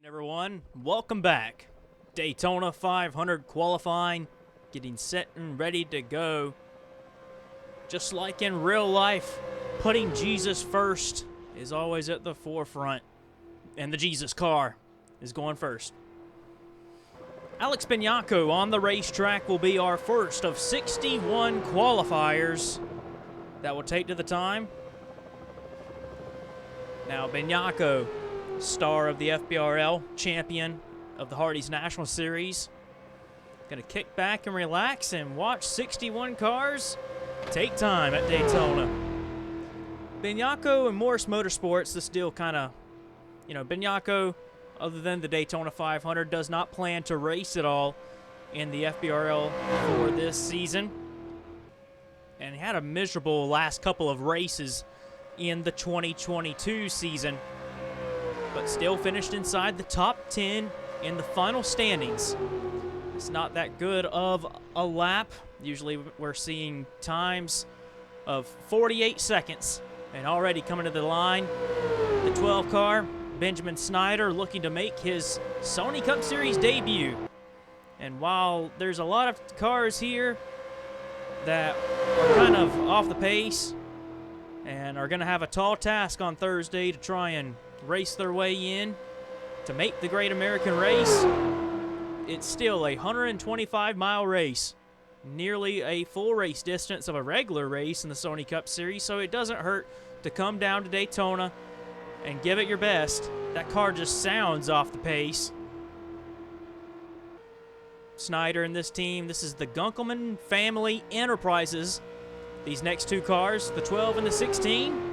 Everyone, welcome back. Daytona 500 qualifying, getting set and ready to go. Just like in real life, putting Jesus first is always at the forefront, and the Jesus car is going first. Alex Benyacko on the racetrack will be our first of 61 qualifiers that will take to the time. Now, Benyacko, star of the FBRL, champion of the Hardy's National Series. Gonna kick back and relax and watch 61 cars take time at Daytona. Benyacko and Morris Motorsports, this deal kind of, Benyacko, other than the Daytona 500, does not plan to race at all in the FBRL for this season. And he had a miserable last couple of races in the 2022 season, but still finished inside the top 10 in the final standings. It's not that good of a lap. Usually we're seeing times of 48 seconds. And already coming to the line, the 12 car, Benjamin Synder, looking to make his Sony Cup Series debut. And while there's a lot of cars here that are kind of off the pace and are going to have a tall task on Thursday to try and race their way in to make the Great American Race, it's still a 125-mile race, nearly a full race distance of a regular race in the Sony Cup Series, so it doesn't hurt to come down to Daytona and give it your best. That car just sounds off the pace. Synder and this team, this is the Gunkelman Family Enterprises. These next two cars, the 12 and the 16.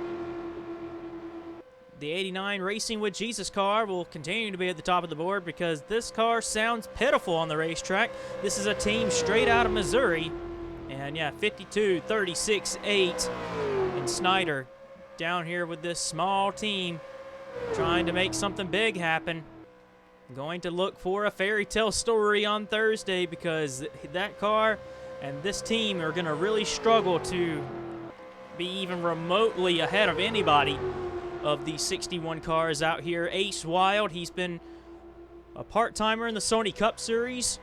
The 89 Racing with Jesus car will continue to be at the top of the board because this car sounds pitiful on the racetrack. This is a team straight out of Missouri. And yeah, 52, 36, 8. And Synder down here with this small team trying to make something big happen. Going to look for a fairy tale story on Thursday because that car and this team are going to really struggle to be even remotely ahead of anybody of these 61 cars out here. Ace Wylde, he's been a part-timer in the Sony Cup Series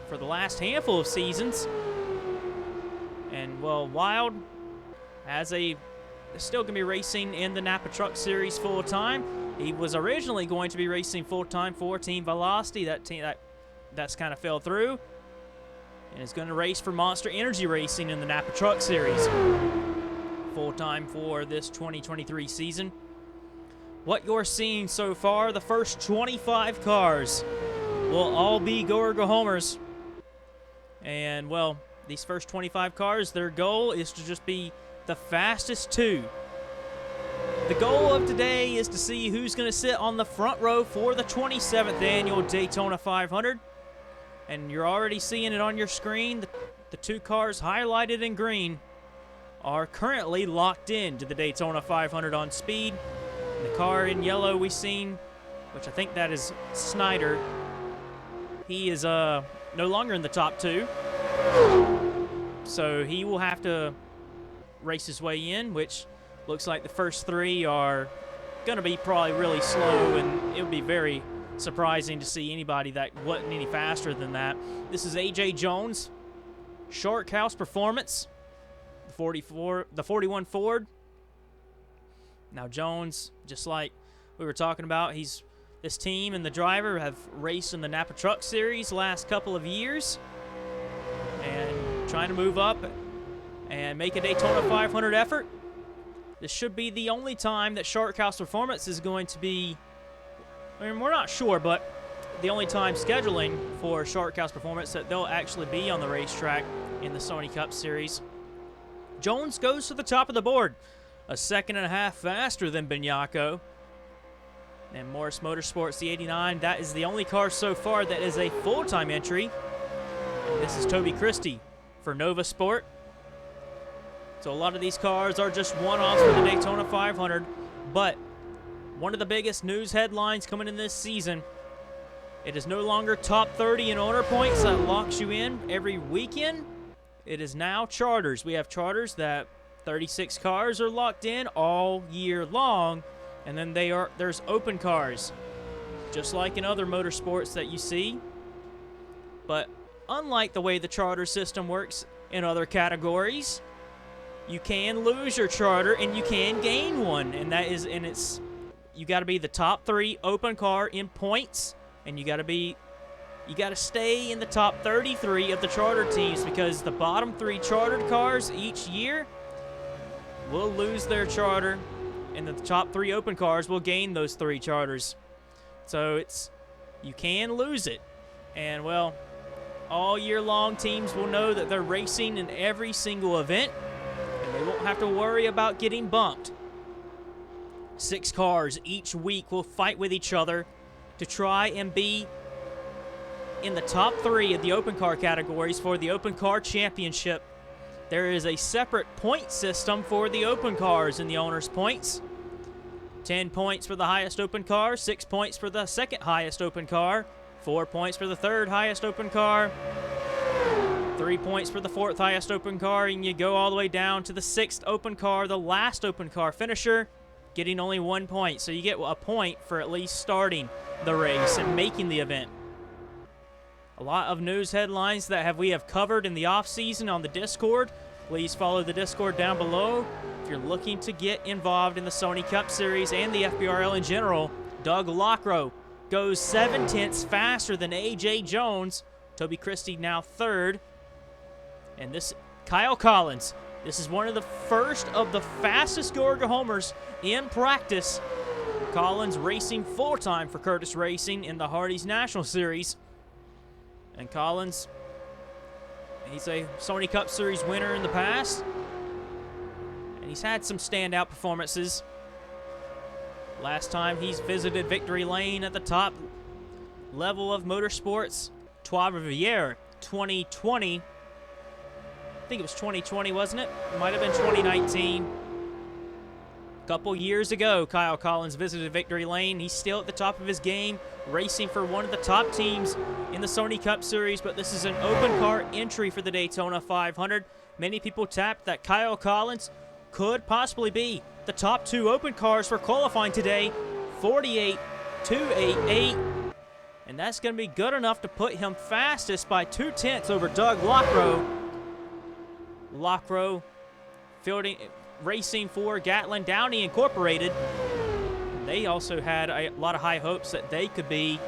for the last handful of seasons. And, well, Wylde is still going to be racing in the Napa Truck Series full-time. He was originally going to be racing full-time for Team Velocity. That's kind of fell through. And is going to race for Monster Energy Racing in the Napa Truck Series full-time for this 2023 season. What you're seeing so far, the first 25 cars will all be go or go homers. And, well, these first 25 cars, their goal is to just be the fastest two. The goal of today is to see who's going to sit on the front row for the 27th annual Daytona 500. And you're already seeing it on your screen. The two cars highlighted in green are currently locked in to the Daytona 500 on speed. And the car in yellow we've seen, which I think that is Synder, he is no longer in the top two. So he will have to race his way in, which looks like the first three are going to be probably really slow, and it would be very surprising to see anybody that wasn't any faster than that. This is A.J. Jones, Shark House Performance, the 41 Ford. Now Jones, just like we were talking about, this team and the driver have raced in the Napa Truck Series last couple of years and trying to move up and make a Daytona 500 effort. This should be the only time that Shark House Performance is going to be, we're not sure, but the only time scheduling for Shark House Performance that they'll actually be on the racetrack in the Sony Cup Series. Jones goes to the top of the board, a second and a half faster than Benyacko. And Morris Motorsports, the 89, that is the only car so far that is a full-time entry. And this is Toby Christie for Nova Sport. So a lot of these cars are just one-offs for the Daytona 500, but one of the biggest news headlines coming in this season, it is no longer top 30 in owner points that locks you in every weekend. It is now charters. We have charters that 36 cars are locked in all year long, and then there's open cars. just like in other motorsports that you see. But unlike the way the charter system works in other categories, you can lose your charter and you can gain one, and you got to be the top 3 open car in points, and you got to stay in the top 33 of the charter teams, because the bottom 3 chartered cars each year will lose their charter, and the top 3 open cars will gain those 3 charters. So you can lose it, and well, all year long teams will know that they're racing in every single event, and they won't have to worry about getting bumped. 6 cars each week will fight with each other to try and be in the top 3 of the open car categories for the Open Car Championship. There is a separate point system for the open cars in the owner's points. 10 points for the highest open car, 6 points for the second highest open car, 4 points for the third highest open car, 3 points for the fourth highest open car, and you go all the way down to the 6th open car, the last open car finisher, getting only 1 point. So you get a point for at least starting the race and making the event. A lot of news headlines that we have covered in the off-season on the Discord. Please follow the Discord down below. If you're looking to get involved in the Sony Cup Series and the FBRL in general, Doug Lockrow goes 7/10 faster than A.J. Jones. Toby Christie now 3rd. And Kyle Collins, this is one of the first of the fastest Gorga homers in practice. Collins racing full-time for Curtis Racing in the Hardee's National Series. And Collins, he's a Sony Cup Series winner in the past, and he's had some standout performances. Last time he's visited victory lane at the top level of motorsports, Trois Rivières 2020. I think it was 2020, wasn't it? It might have been 2019. A couple years ago, Kyle Collins visited victory lane. He's still at the top of his game, racing for one of the top teams in the Sony Cup Series, but this is an open car entry for the Daytona 500. Many people tapped that Kyle Collins could possibly be the top 2 open cars for qualifying today, 48.288, and that's going to be good enough to put him fastest by 2/10 over Doug Lockrow. Lockrow racing for Gatlin Downey Incorporated. They also had a lot of high hopes that they could be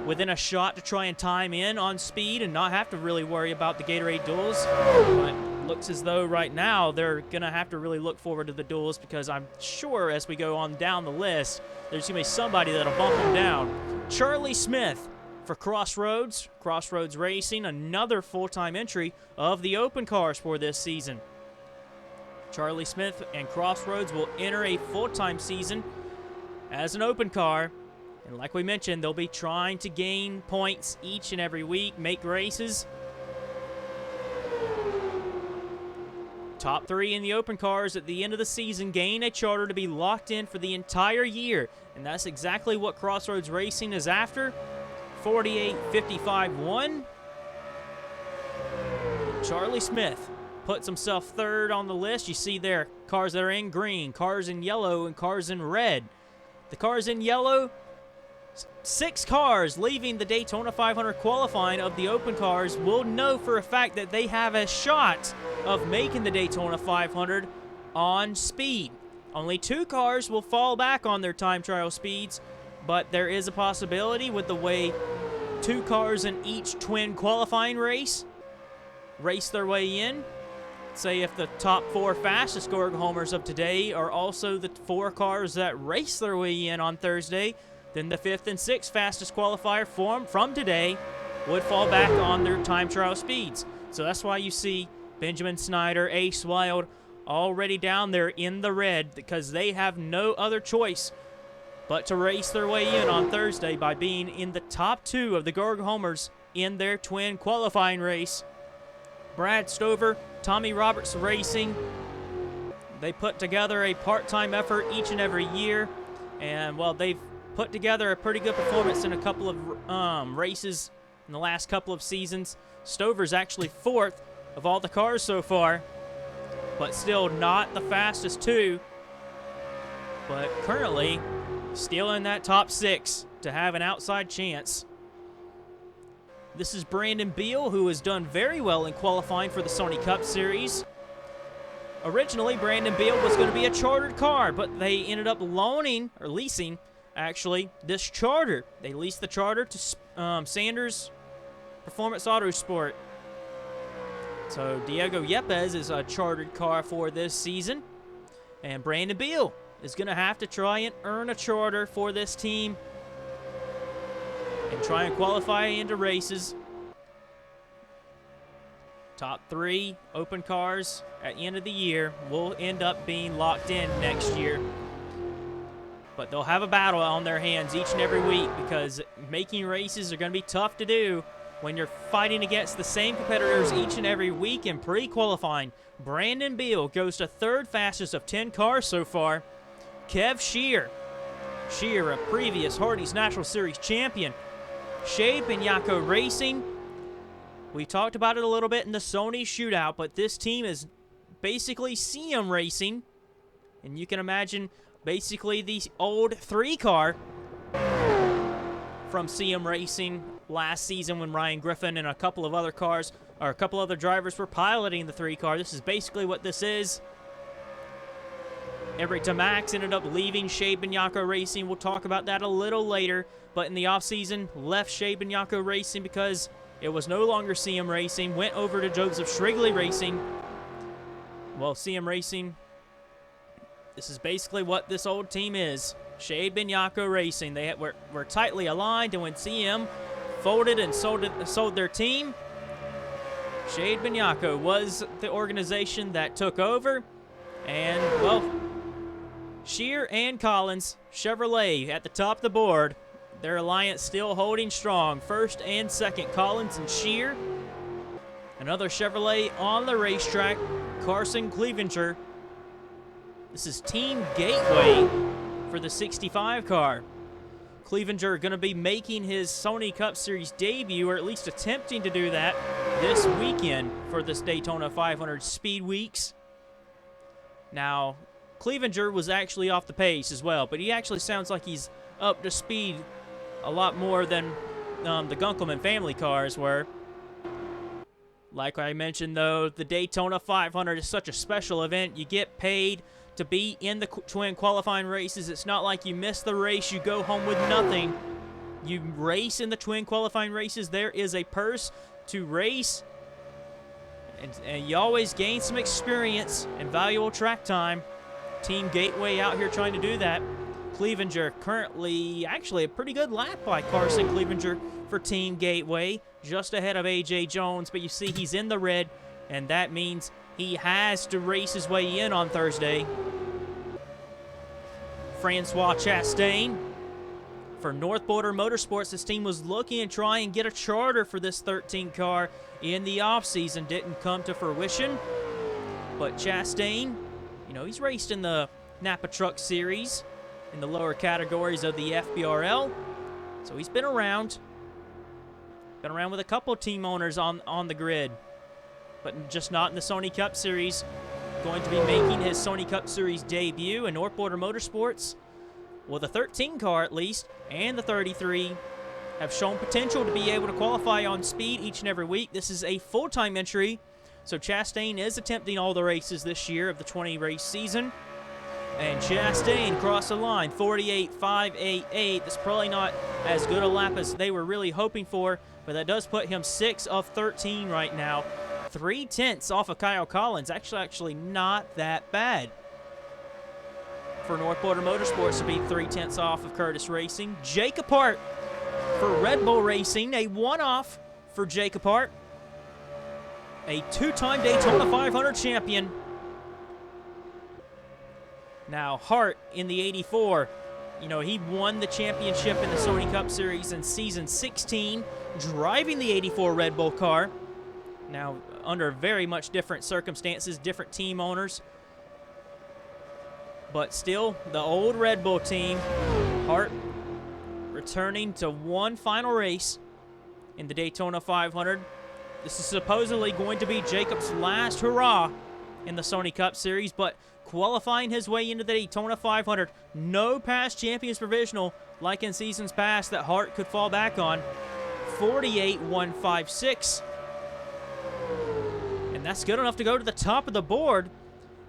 within a shot to try and time in on speed and not have to really worry about the Gatorade duels. But looks as though right now they're going to have to really look forward to the duels, because I'm sure as we go on down the list, there's going to be somebody that'll bump them down. Charlie Smith for Crossroads Racing, another full-time entry of the open cars for this season. Charlie Smith and Crossroads will enter a full-time season as an open car. And like we mentioned, they'll be trying to gain points each and every week, make races. Top 3 in the open cars at the end of the season gain a charter to be locked in for the entire year. And that's exactly what Crossroads Racing is after. 48.55.1. Charlie Smith puts himself 3rd on the list. You see there cars that are in green, cars in yellow, and cars in red. The cars in yellow, 6 cars leaving the Daytona 500 qualifying of the open cars will know for a fact that they have a shot of making the Daytona 500 on speed. Only 2 cars will fall back on their time trial speeds, but there is a possibility with the way 2 cars in each twin qualifying race their way in. Say if the top 4 fastest Gorga homers of today are also the 4 cars that race their way in on Thursday, then the 5th and 6th fastest qualifier from today would fall back on their time trial speeds. So that's why you see Benjamin Snyder, Ace Wylde already down there in the red, because they have no other choice but to race their way in on Thursday by being in the top 2 of the Gorga homers in their twin qualifying race. Brad Stover, Tommy Roberts Racing, they put together a part-time effort each and every year, and well, they've put together a pretty good performance in a couple of races in the last couple of seasons. Stover's actually 4th of all the cars so far, but still not the fastest 2. But currently, still in that top 6 to have an outside chance. This is Brandon Beal, who has done very well in qualifying for the Sony Cup Series. Originally, Brandon Beal was going to be a chartered car, but they ended up leasing, actually, this charter. They leased the charter to Sanders Performance Autosport. So Diego Yepes is a chartered car for this season. And Brandon Beal is going to have to try and earn a charter for this team and try and qualify into races. Top 3 open cars at the end of the year will end up being locked in next year. But they'll have a battle on their hands each and every week because making races are going to be tough to do when you're fighting against the same competitors each and every week in pre-qualifying. Brandon Beal goes to 3rd fastest of 10 cars so far. Kev Shearer, a previous Hardy's National Series champion. Benyacko Racing. We talked about it a little bit in the Sony shootout, but this team is basically CM Racing. And you can imagine basically the old 3-car from CM Racing last season when Ryan Griffin and a couple of other cars, or a couple other drivers, were piloting the 3-car. This is basically what this is. Everett Tamax ended up leaving Benyacko Racing. We'll talk about that a little later. But in the offseason, left Benyacko Racing because it was no longer CM Racing. Went over to Joseph Shrigley Racing. Well, CM Racing, this is basically what this old team is. Benyacko Racing. They were tightly aligned, and when CM folded and sold their team, Benyacko was the organization that took over. And, well, Shearer and Collins, Chevrolet at the top of the board. Their alliance still holding strong. 1st and 2nd, Collins and Shearer. Another Chevrolet on the racetrack, Carson Clevenger. This is Team Gateway for the 65 car. Clevenger going to be making his Sony Cup Series debut, or at least attempting to do that, this weekend for this Daytona 500 Speed Weeks. Now, Clevenger was actually off the pace as well, but he actually sounds like he's up to speed a lot more than the Gunkelman family cars were. Like I mentioned, though, the Daytona 500 is such a special event. You get paid to be in the twin qualifying races. It's not like you miss the race, you go home with nothing. You race in the twin qualifying races. There is a purse to race, and you always gain some experience and valuable track time. Team Gateway out here trying to do that. Clevenger currently actually a pretty good lap by Carson Clevenger for Team Gateway, just ahead of A.J. Jones, but you see he's in the red, and that means he has to race his way in on Thursday. Francois Chastain for North Border Motorsports. This team was looking to try and get a charter for this 13 car in the offseason. Didn't come to fruition, but Chastain, you know, he's raced in the Napa Truck Series in the lower categories of the FBRL, so he's been around with a couple of team owners on the grid, but just not in the Sony Cup Series. Going to be making his Sony Cup Series debut in North Border Motorsports. Well, the 13 car at least and the 33 have shown potential to be able to qualify on speed each and every week. This is a full-time entry, so Chastain is attempting all the races this year of the 20-race season. And Chastain crossed the line, 48.588. That's probably not as good a lap as they were really hoping for, but that does put him 6 of 13 right now. 3/10 off of Kyle Collins. Actually not that bad for North Border Motorsports to be 3/10 off of Curtis Racing. Jacob Hart for Red Bull Racing, a one-off for Jacob Hart, a 2-time Daytona 500 champion. Now, Hart in the 84, you know, he won the championship in the Sony Cup Series in Season 16, driving the 84 Red Bull car. Now, under very much different circumstances, different team owners. But still, the old Red Bull team. Hart returning to one final race in the Daytona 500. This is supposedly going to be Jacob's last hurrah in the Sony Cup Series, but qualifying his way into the Daytona 500. No past champions provisional like in seasons past that Hart could fall back on. 48.156. And that's good enough to go to the top of the board.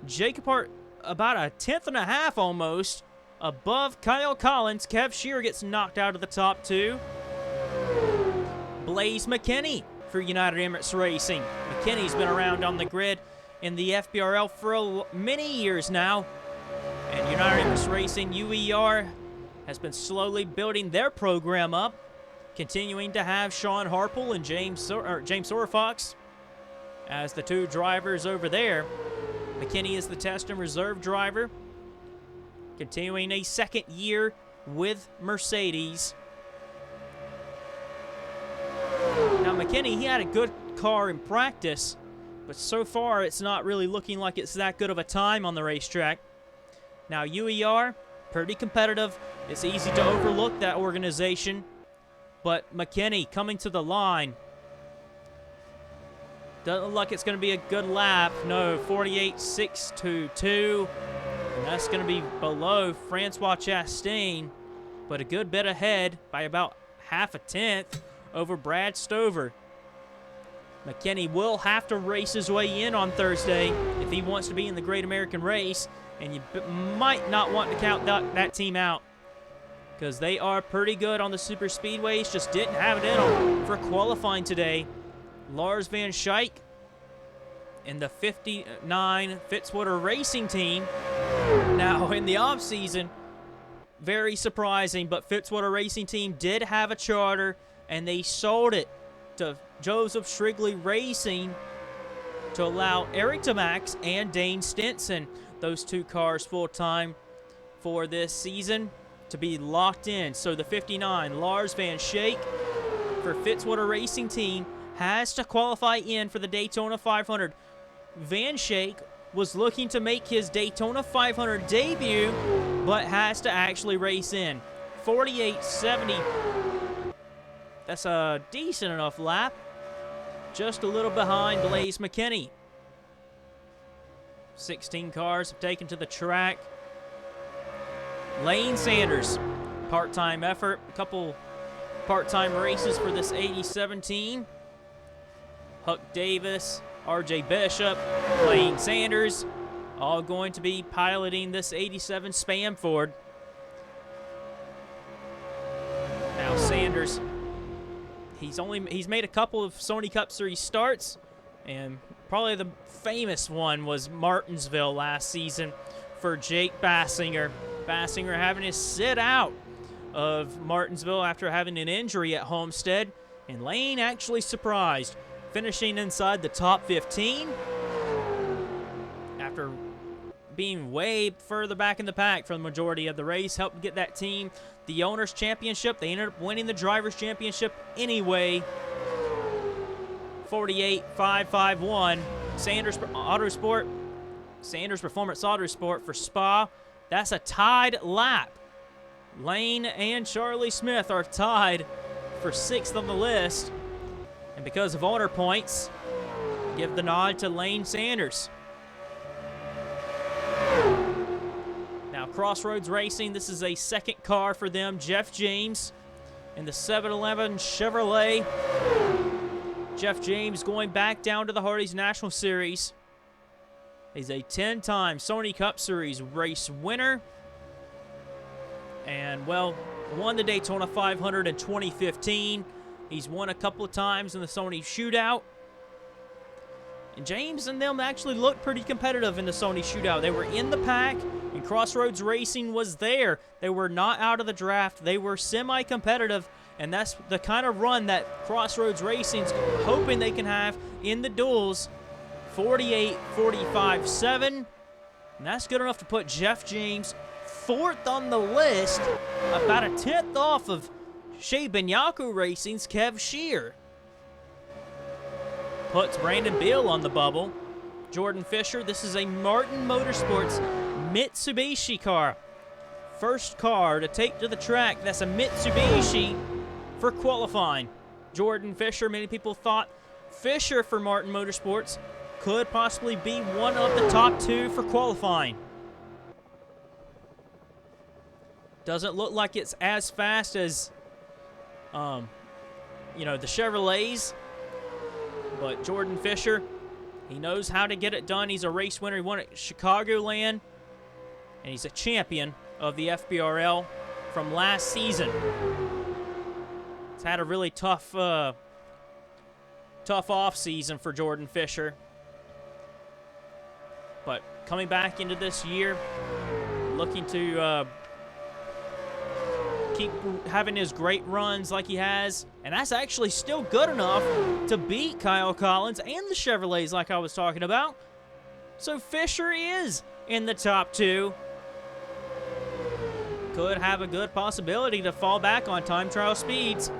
Jacob Hart about a tenth and a half almost above Kyle Collins. Kev Shearer gets knocked out of the top two. Blaze McKinney for United Emirates Racing. McKinney's been around on the grid in the FBRL for many years now. And United Emirates Racing, UER, has been slowly building their program up, continuing to have Sean Harple and James Sorfox as the two drivers over there. McKinney is the test and reserve driver, continuing a second year with Mercedes. Now McKinney, he had a good car in practice, but so far it's not really looking like it's that good of a time on the racetrack. Now UER, pretty competitive. It's easy to overlook that organization, but McKinney coming to the line. Doesn't look like it's going to be a good lap. No, 48.622. And that's going to be below Francois Chastain, but a good bit ahead by about half a tenth over Brad Stover. McKinney will have to race his way in on Thursday if he wants to be in the Great American Race, and you might not want to count that team out because they are pretty good on the super speedways, just didn't have it in them for qualifying today. Lars Van Schaik in the 59 Fitzwater Racing team. Now, in the offseason, very surprising, but Fitzwater Racing team did have a charter, and they sold it to Joseph Shrigley Racing to allow Eric Tamax and Dane Stinson, those two cars full-time for this season, to be locked in. So the 59, Lars Van Schaik for Fitzwater Racing team, has to qualify in for the Daytona 500. Van Schaik was looking to make his Daytona 500 debut, but has to actually race in. 48.70. That's a decent enough lap. Just a little behind Blaze McKinney. 16 cars have taken to the track. Lane Sanders, part-time effort. A couple part-time races for this 87 team. Huck Davis, RJ Bishop, Lane Sanders, all going to be piloting this 87 Spam Ford. Now Sanders, he's made a couple of Sony Cup Series starts, and probably the famous one was Martinsville last season for Jake Bassinger. Bassinger having to sit out of Martinsville after having an injury at Homestead, and Lane actually surprised, finishing inside the top 15 after being way further back in the pack for the majority of the race. Helped get that team the Owners' Championship. They ended up winning the Drivers' Championship anyway. 48.551. Sanders Autosport, Sanders Performance Autosport for Spa. That's a tied lap. Lane and Charlie Smith are tied for 6th on the list. And because of owner points, give the nod to Lane Sanders. Now, Crossroads Racing, this is a second car for them. Jeff James in the 711 Chevrolet. Jeff James going back down to the Hardee's National Series. He's a 10-time Sony Cup Series race winner. And, well, won the Daytona 500 in 2015. He's won a couple of times in the Sony Shootout. And James and them actually looked pretty competitive in the Sony Shootout. They were in the pack, and Crossroads Racing was there. They were not out of the draft. They were semi-competitive, and that's the kind of run that Crossroads Racing's hoping they can have in the duels. 48.45.7. And that's good enough to put Jeff James 4th on the list, about a 10th off of Shea Benyacko Racing's Kev Shearer. Puts Brandon Beal on the bubble. Jordan Fisher, this is a Martin Motorsports Mitsubishi car. First car to take to the track. That's a Mitsubishi for qualifying. Jordan Fisher, many people thought Fisher for Martin Motorsports could possibly be one of the top two for qualifying. Doesn't look like it's as fast as, you know, the Chevrolets. But Jordan Fisher, he knows how to get it done. He's a race winner. He won at Chicagoland. And he's a champion of the FBRL from last season. It's had a really tough off season for Jordan Fisher. But coming back into this year, looking to keep having his great runs like he has. And that's actually still good enough to beat Kyle Collins and the Chevrolets like I was talking about. So Fisher is in the top 2. Could have a good possibility to fall back on time trial speeds.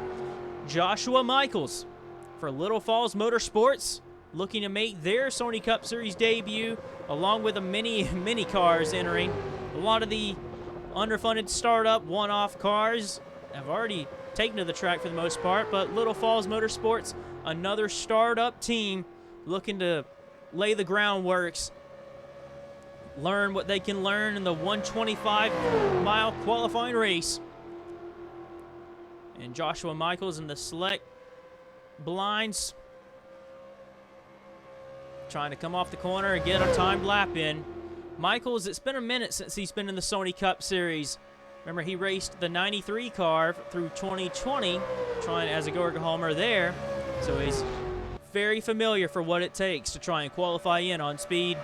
Joshua Michaels for Little Falls Motorsports, looking to make their Sony Cup Series debut, along with the mini cars entering. A lot of the underfunded startup one-off cars have already taken to the track for the most part, but Little Falls Motorsports, another startup team looking to lay the groundworks, learn what they can learn in the 125-mile qualifying race. And Joshua Michaels in the select blinds, trying to come off the corner and get a timed lap in. Michaels, it's been a minute since he's been in the Sony Cup Series. Remember, he raced the 93 car through 2020, trying as a Gorga Homer there. So he's very familiar for what it takes to try and qualify in on speed.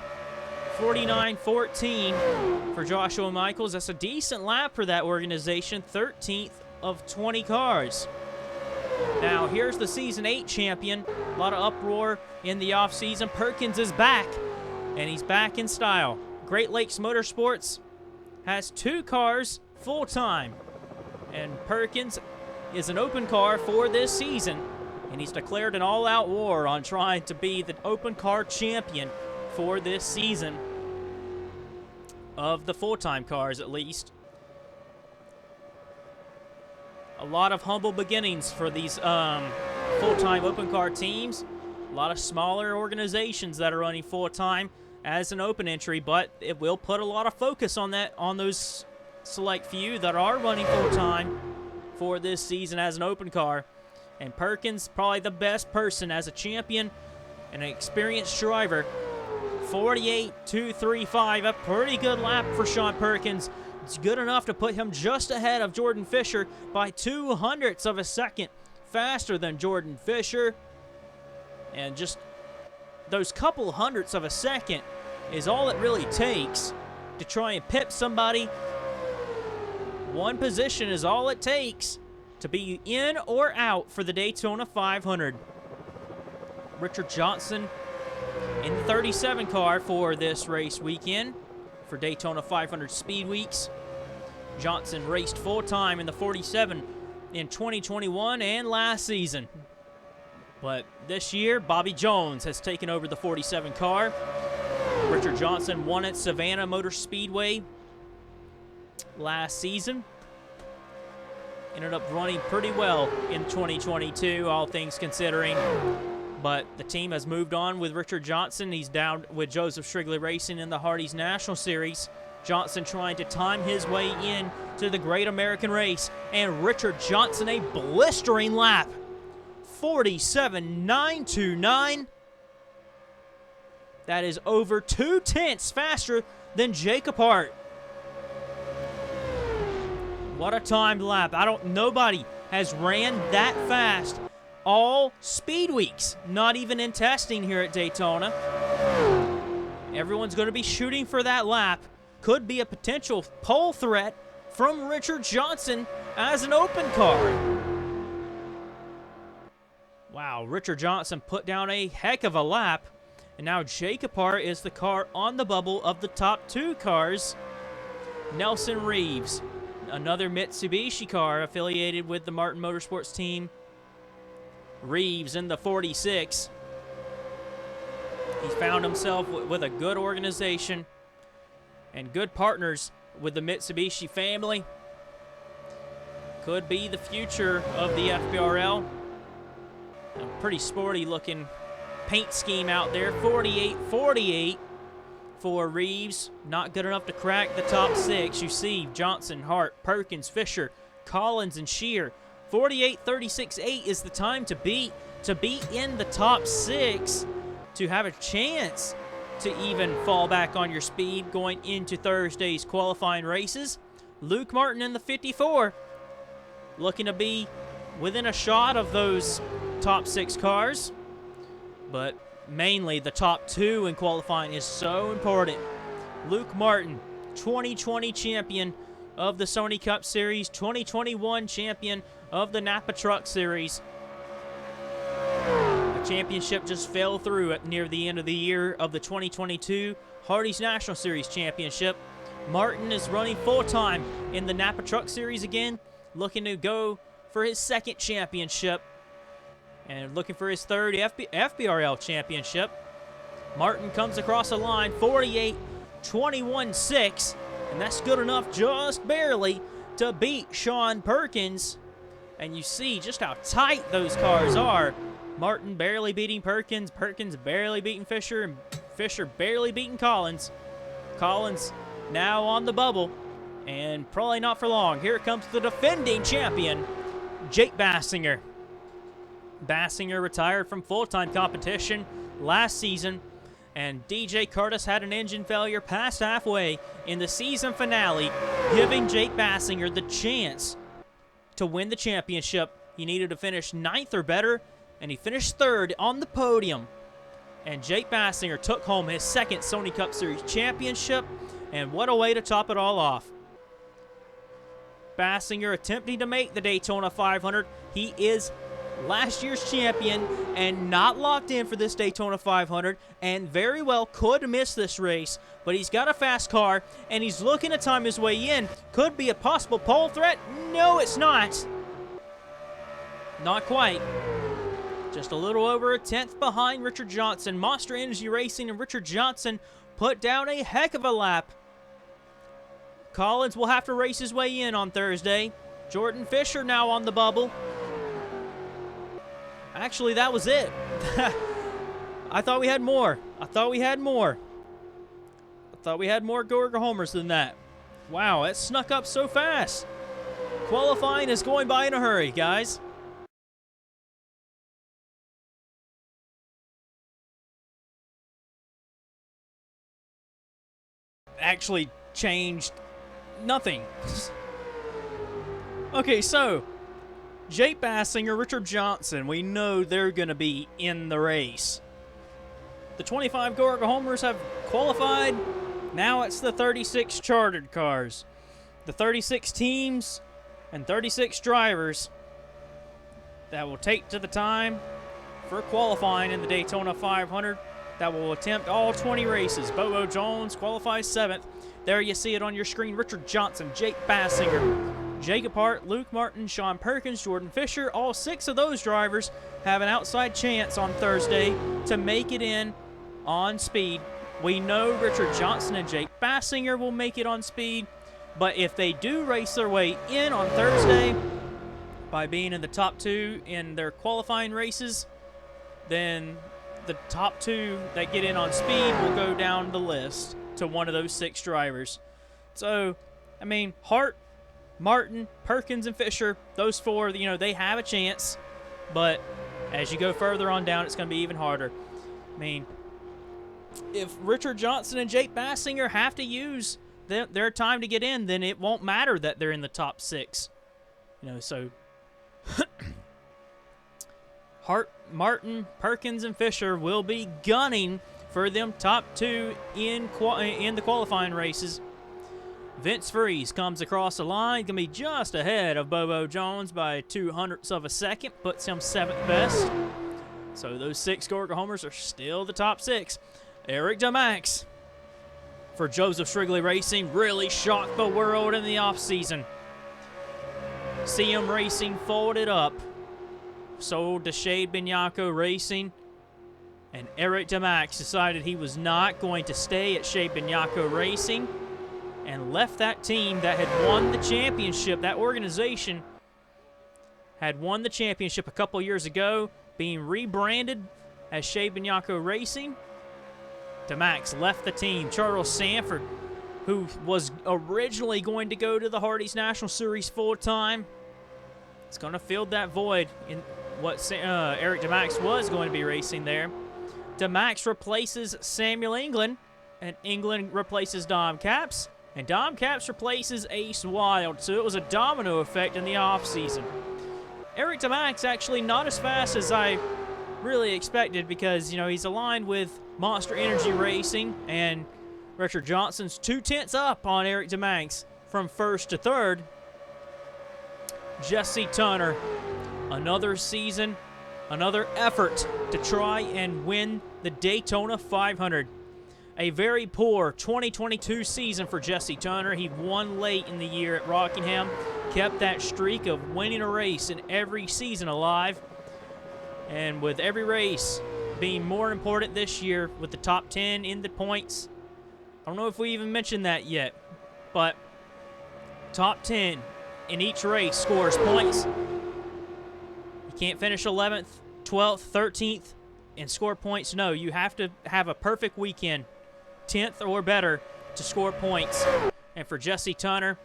49.14 for Joshua Michaels. That's a decent lap for that organization. 13th of 20 cars. Now, here's the Season 8 champion. A lot of uproar in the offseason. Perkins is back, and he's back in style. Great Lakes Motorsports has 2 cars full-time, and Perkins is an open car for this season, and he's declared an all-out war on trying to be the open car champion for this season of the full-time cars, at least. A lot of humble beginnings for these full-time open car teams. A lot of smaller organizations that are running full-time as an open entry, but it will put a lot of focus on that, on those select few that are running full-time for this season as an open car. And Perkins, probably the best person as a champion and an experienced driver. 48.235, a pretty good lap for Sean Perkins. It's good enough to put him just ahead of Jordan Fisher by 0.02 of a second faster than Jordan Fisher. And just those couple hundredths of a second is all it really takes to try and pip somebody. One position is all it takes to be in or out for the Daytona 500. Richard Johnson in the 37 car for this race weekend for Daytona 500 Speed Weeks. Johnson raced full-time in the 47 in 2021 and last season. But this year, Bobby Jones has taken over the 47 car. Richard Johnson won at Savannah Motor Speedway last season. Ended up running pretty well in 2022, all things considering. But the team has moved on with Richard Johnson. He's down with Joseph Strigley Racing in the Hardee's National Series. Johnson trying to time his way in to the Great American Race. And Richard Johnson, a blistering lap. 47.929. That is over 0.2 faster than Jacob Hart. What a timed lap. Nobody has ran that fast all speed weeks, not even in testing here at Daytona. Everyone's going to be shooting for that lap. Could be a potential pole threat from Richard Johnson as an open car. Wow, Richard Johnson put down a heck of a lap. And now Jacob Hart is the car on the bubble of the top 2 cars. Nelson Reeves, another Mitsubishi car affiliated with the Martin Motorsports team. Reeves in the 46. He's found himself with a good organization and good partners with the Mitsubishi family. Could be the future of the FBRL. A pretty sporty looking paint scheme out there. 48.48 for Reeves. Not good enough to crack the top 6. You see Johnson, Hart, Perkins, Fisher, Collins, and Shearer. 48-36-8 is the time to be in the top 6 to have a chance to even fall back on your speed going into Thursday's qualifying races. Luke Martin in the 54 looking to be within a shot of those top 6 cars, but mainly the top 2 in qualifying is so important. Luke Martin, 2020 champion of the Sony Cup Series, 2021 champion of the Napa Truck Series. The championship just fell through at near the end of the year of the 2022 Hardee's National Series Championship. Martin is running full-time in the Napa Truck Series again, looking to go for his 2nd championship and looking for his 3rd FBRL championship. Martin comes across the line 48-21-6, and that's good enough just barely to beat Sean Perkins. And you see just how tight those cars are. Martin barely beating Perkins, Perkins barely beating Fisher, and Fisher barely beating Collins. Collins now on the bubble, and probably not for long. Here comes the defending champion, Jake Bassinger. Bassinger retired from full-time competition last season, and DJ Curtis had an engine failure past halfway in the season finale, giving Jake Bassinger the chance to win the championship. He needed to finish 9th or better, and he finished 3rd on the podium. And Jake Bassinger took home his 2nd Sony Cup Series championship, and what a way to top it all off. Bassinger attempting to make the Daytona 500. He is last year's champion and not locked in for this Daytona 500, and very well could miss this race, but he's got a fast car and he's looking to time his way in. Could be a possible pole threat. No, it's not. Not quite. Just a little over a 10th behind Richard Johnson. Monster Energy Racing and Richard Johnson put down a heck of a lap. Collins will have to race his way in on Thursday. Jordan Fisher now on the bubble. Actually, that was it. I thought we had more. I thought we had more Gorga homers than that. Wow, it snuck up so fast. Qualifying is going by in a hurry, guys. Actually changed nothing. Okay, so Jake Bassinger, Richard Johnson, we know they're going to be in the race. The 25 Gorga homers have qualified. Now it's the 36 chartered cars. The 36 teams and 36 drivers that will take to the time for qualifying in the Daytona 500 that will attempt all 20 races. Bobo Jones qualifies 7th. There you see it on your screen. Richard Johnson, Jake Bassinger, Jacob Hart, Luke Martin, Sean Perkins, Jordan Fisher. All 6 of those drivers have an outside chance on Thursday to make it in on speed. We know Richard Johnson and Jake Bassinger will make it on speed, but if they do race their way in on Thursday by being in the top 2 in their qualifying races, then the top 2 that get in on speed will go down the list to one of those 6 drivers. So, I mean, Hart, Martin, Perkins, and Fisher, those 4, they have a chance, but as you go further on down, it's going to be even harder. I mean, if Richard Johnson and Jake Bassinger have to use their time to get in, then it won't matter that they're in the top 6. So Hart, Martin, Perkins, and Fisher will be gunning for them top 2 in the qualifying races. Vince Freeze comes across the line, going to be just ahead of Bobo Jones by 0.02 of a second, puts him 7th best. So those 6 Gorga homers are still the top 6. Eric DeMax for Joseph Shrigley Racing really shocked the world in the offseason. CM Racing folded up, sold to Shade Benyacko Racing, and Eric DeMax decided he was not going to stay at Shade Benyacko Racing and left that team that had won the championship. That organization had won the championship a couple years ago, being rebranded as Shade Benyacko Racing. DeMax left the team. Charles Sanford, who was originally going to go to the Hardee's National Series full-time, is going to fill that void in what Eric DeMax was going to be racing there. DeMax replaces Samuel England, and England replaces Dom Capps, and Dom Capps replaces Ace Wylde, so it was a domino effect in the offseason. Eric DeMax actually not as fast as I really expected because, you know, he's aligned with Monster Energy Racing, and Richard Johnson's 2/10 up on Eric DeMax from first to third. Jesse Tunner, another season, another effort to try and win the Daytona 500. A very poor 2022 season for Jesse Tunner. He won late in the year at Rockingham, kept that streak of winning a race in every season alive, and with every race being more important this year with the top 10 in the points. I don't know if we even mentioned that yet, but top 10 in each race scores points. You can't finish 11th, 12th, 13th, and score points. No, you have to have a perfect weekend, 10th or better, to score points. And for Jesse Tunner,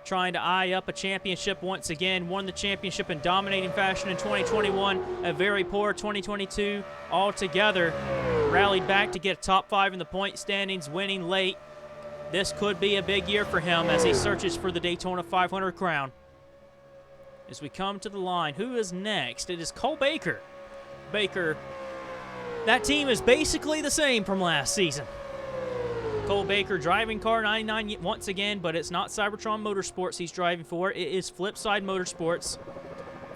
trying to eye up a championship once again, won the championship in dominating fashion in 2021, a very poor 2022 altogether, rallied back to get a top 5 in the point standings, winning late. This could be a big year for him as he searches for the Daytona 500 crown. As we come to the line, who is next? It is Cole Baker. Baker, that team is basically the same from last season. Cole Baker driving car 99 once again, but it's not Cybertron Motorsports he's driving for. It is Flipside Motorsports.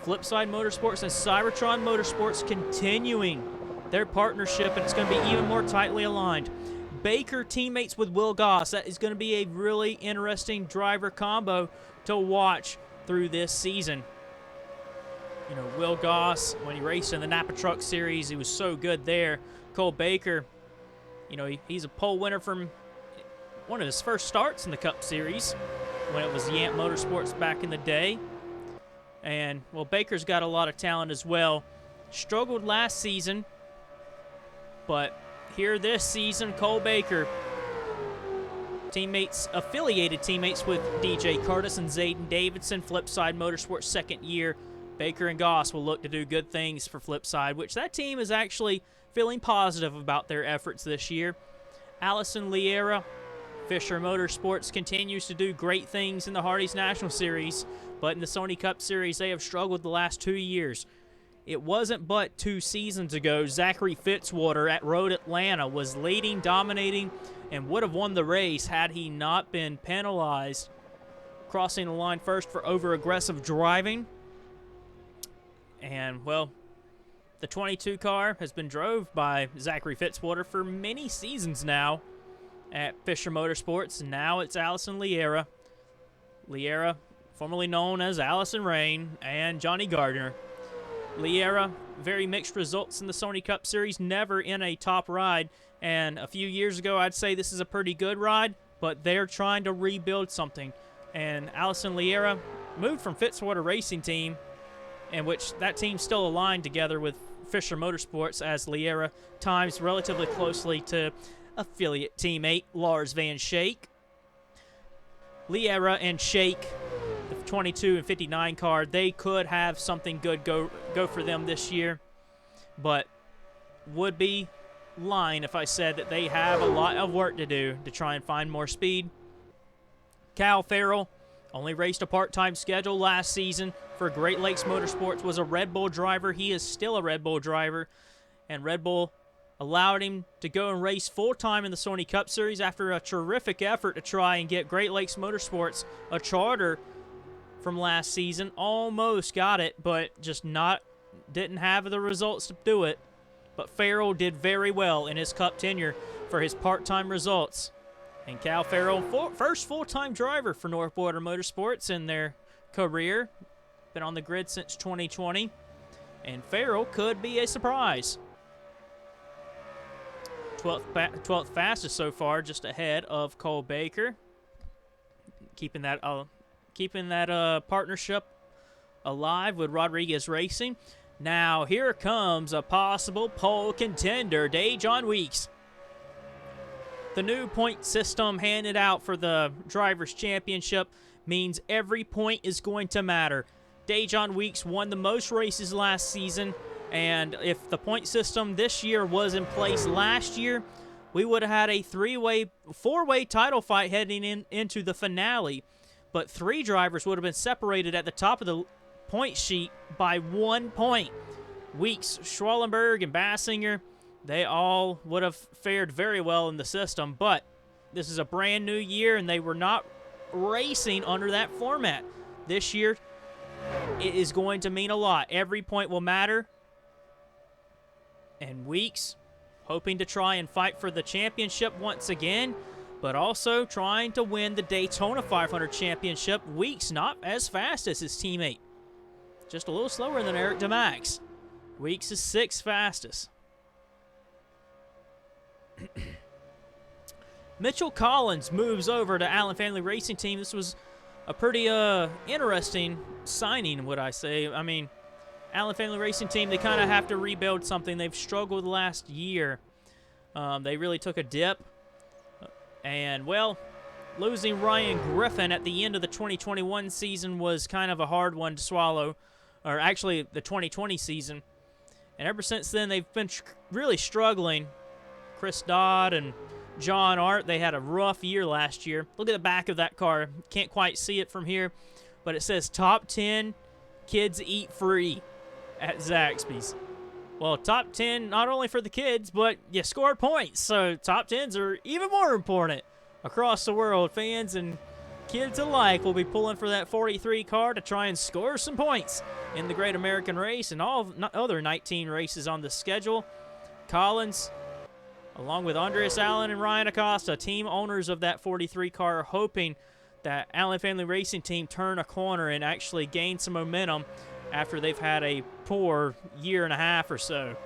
Flipside Motorsports and Cybertron Motorsports continuing their partnership, and it's going to be even more tightly aligned. Baker teammates with Will Goss. That is going to be a really interesting driver combo to watch through this season. You know, Will Goss, when he raced in the Napa Truck Series, he was so good there. Cole Baker, you know, he's a pole winner from one of his first starts in the Cup Series when it was Yamp Motorsports back in the day. And, well, Baker's got a lot of talent as well. Struggled last season, but here this season, Cole Baker, affiliated teammates with DJ Curtis and Zayden Davidson, Flipside Motorsports second year. Baker and Goss will look to do good things for Flipside, which that team is actually feeling positive about their efforts this year. Allison Liera, Fisher Motorsports, continues to do great things in the Hardee's National Series, but in the Sony Cup Series, they have struggled the last 2 years. It wasn't but 2 seasons ago, Zachary Fitzwater at Road Atlanta was leading, dominating, and would have won the race had he not been penalized, crossing the line first for over-aggressive driving. And, well, the 22 car has been drove by Zachary Fitzwater for many seasons now at Fisher Motorsports, and now it's Allison Liera. Liera, formerly known as Allison Rain, and Johnny Gardner. Liera, very mixed results in the Sony Cup Series, never in a top ride, and a few years ago I'd say this is a pretty good ride, but they're trying to rebuild something. And Allison Liera moved from Fitzwater Racing Team, in which that team's still aligned together with Fisher Motorsports, as Liera times relatively closely to affiliate teammate Lars Van Schaik. Liera and Schaik, the 22 and 59 car, they could have something good go for them this year, but would be lying if I said that they have a lot of work to do to try and find more speed. Cal Farrell only raced a part-time schedule last season for Great Lakes Motorsports, was a Red Bull driver. He is still a Red Bull driver, and Red Bull allowed him to go and race full-time in the Sony Cup Series after a terrific effort to try and get Great Lakes Motorsports a charter from last season. Almost got it, but just didn't have the results to do it. But Farrell did very well in his Cup tenure for his part-time results. And Cal Farrell, first full-time driver for North Border Motorsports in their career. Been on the grid since 2020. And Farrell could be a surprise. 12th fastest so far, just ahead of Cole Baker. Keeping that partnership alive with Rodriguez Racing. Now here comes a possible pole contender, Dejon Weeks. The new point system handed out for the Drivers' Championship means every point is going to matter. Dejon Weeks won the most races last season, and if the point system this year was in place last year, we would have had a four-way title fight heading into the finale. But 3 drivers would have been separated at the top of the point sheet by 1 point. Weeks, Schwallenberg, and Bassinger, they all would have fared very well in the system, but this is a brand new year, and they were not racing under that format. This year, it is going to mean a lot. Every point will matter, and Weeks hoping to try and fight for the championship once again, but also trying to win the Daytona 500 championship. Weeks not as fast as his teammate, just a little slower than Eric DeMax. Weeks is 6th fastest. Mitchell Collins moves over to Allen Family Racing Team. This was a pretty interesting signing, would I say. I mean, Allen Family Racing Team, they kind of have to rebuild something. They've struggled last year. They really took a dip. And, well, losing Ryan Griffin at the end of the 2021 season was kind of a hard one to swallow. Or actually, the 2020 season. And ever since then, they've been really struggling. Chris Dodd and John Art, they had a rough year last year. Look at the back of that car. Can't quite see it from here, but it says top 10 kids eat free at Zaxby's. Well, top 10 not only for the kids, but you score points. So top 10s are even more important across the world. Fans and kids alike will be pulling for that 43 car to try and score some points in the Great American Race and all other 19 races on the schedule. Collins, along with Andreas Allen and Ryan Acosta, team owners of that 43 car, are hoping that Allen Family Racing Team turn a corner and actually gain some momentum after they've had a poor year and a half or so.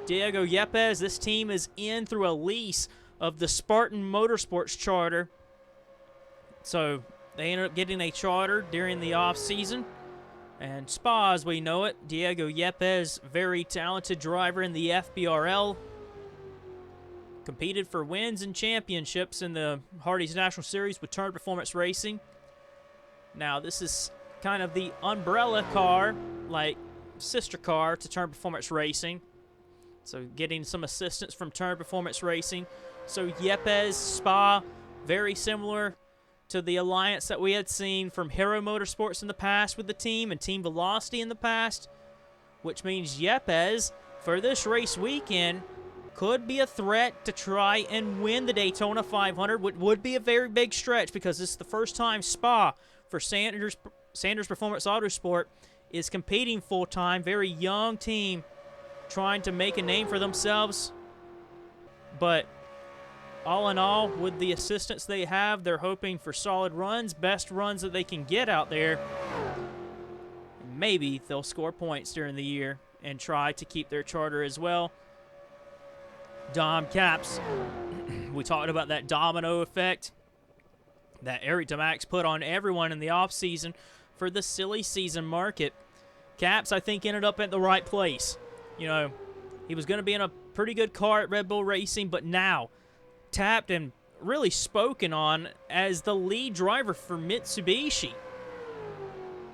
Diego Yepes, this team is in through a lease of the Spartan Motorsports charter. So they ended up getting a charter during the off-season. And Spa, as we know it, Diego Yepes, very talented driver in the FBRL. Competed for wins and championships in the Hardee's National Series with Turn Performance Racing. Now, this is kind of the umbrella car, like sister car to Turn Performance Racing. So getting some assistance from Turn Performance Racing. So Yepes, Spa, very similar to the alliance that we had seen from Hero Motorsports in the past with the team and Team Velocity in the past, which means Yepes, for this race weekend, could be a threat to try and win the Daytona 500, which would be a very big stretch because this is the first time Spa for Sanders Performance Autosport is competing full-time. Very young team trying to make a name for themselves. But all in all, with the assistance they have, they're hoping for solid runs, best runs that they can get out there. Maybe they'll score points during the year and try to keep their charter as well. Dom Caps, we talked about that domino effect that Eric DeMax put on everyone in the offseason for the silly season market. Caps, I think, ended up at the right place. You know, he was going to be in a pretty good car at Red Bull Racing, but now tapped and really spoken on as the lead driver for Mitsubishi.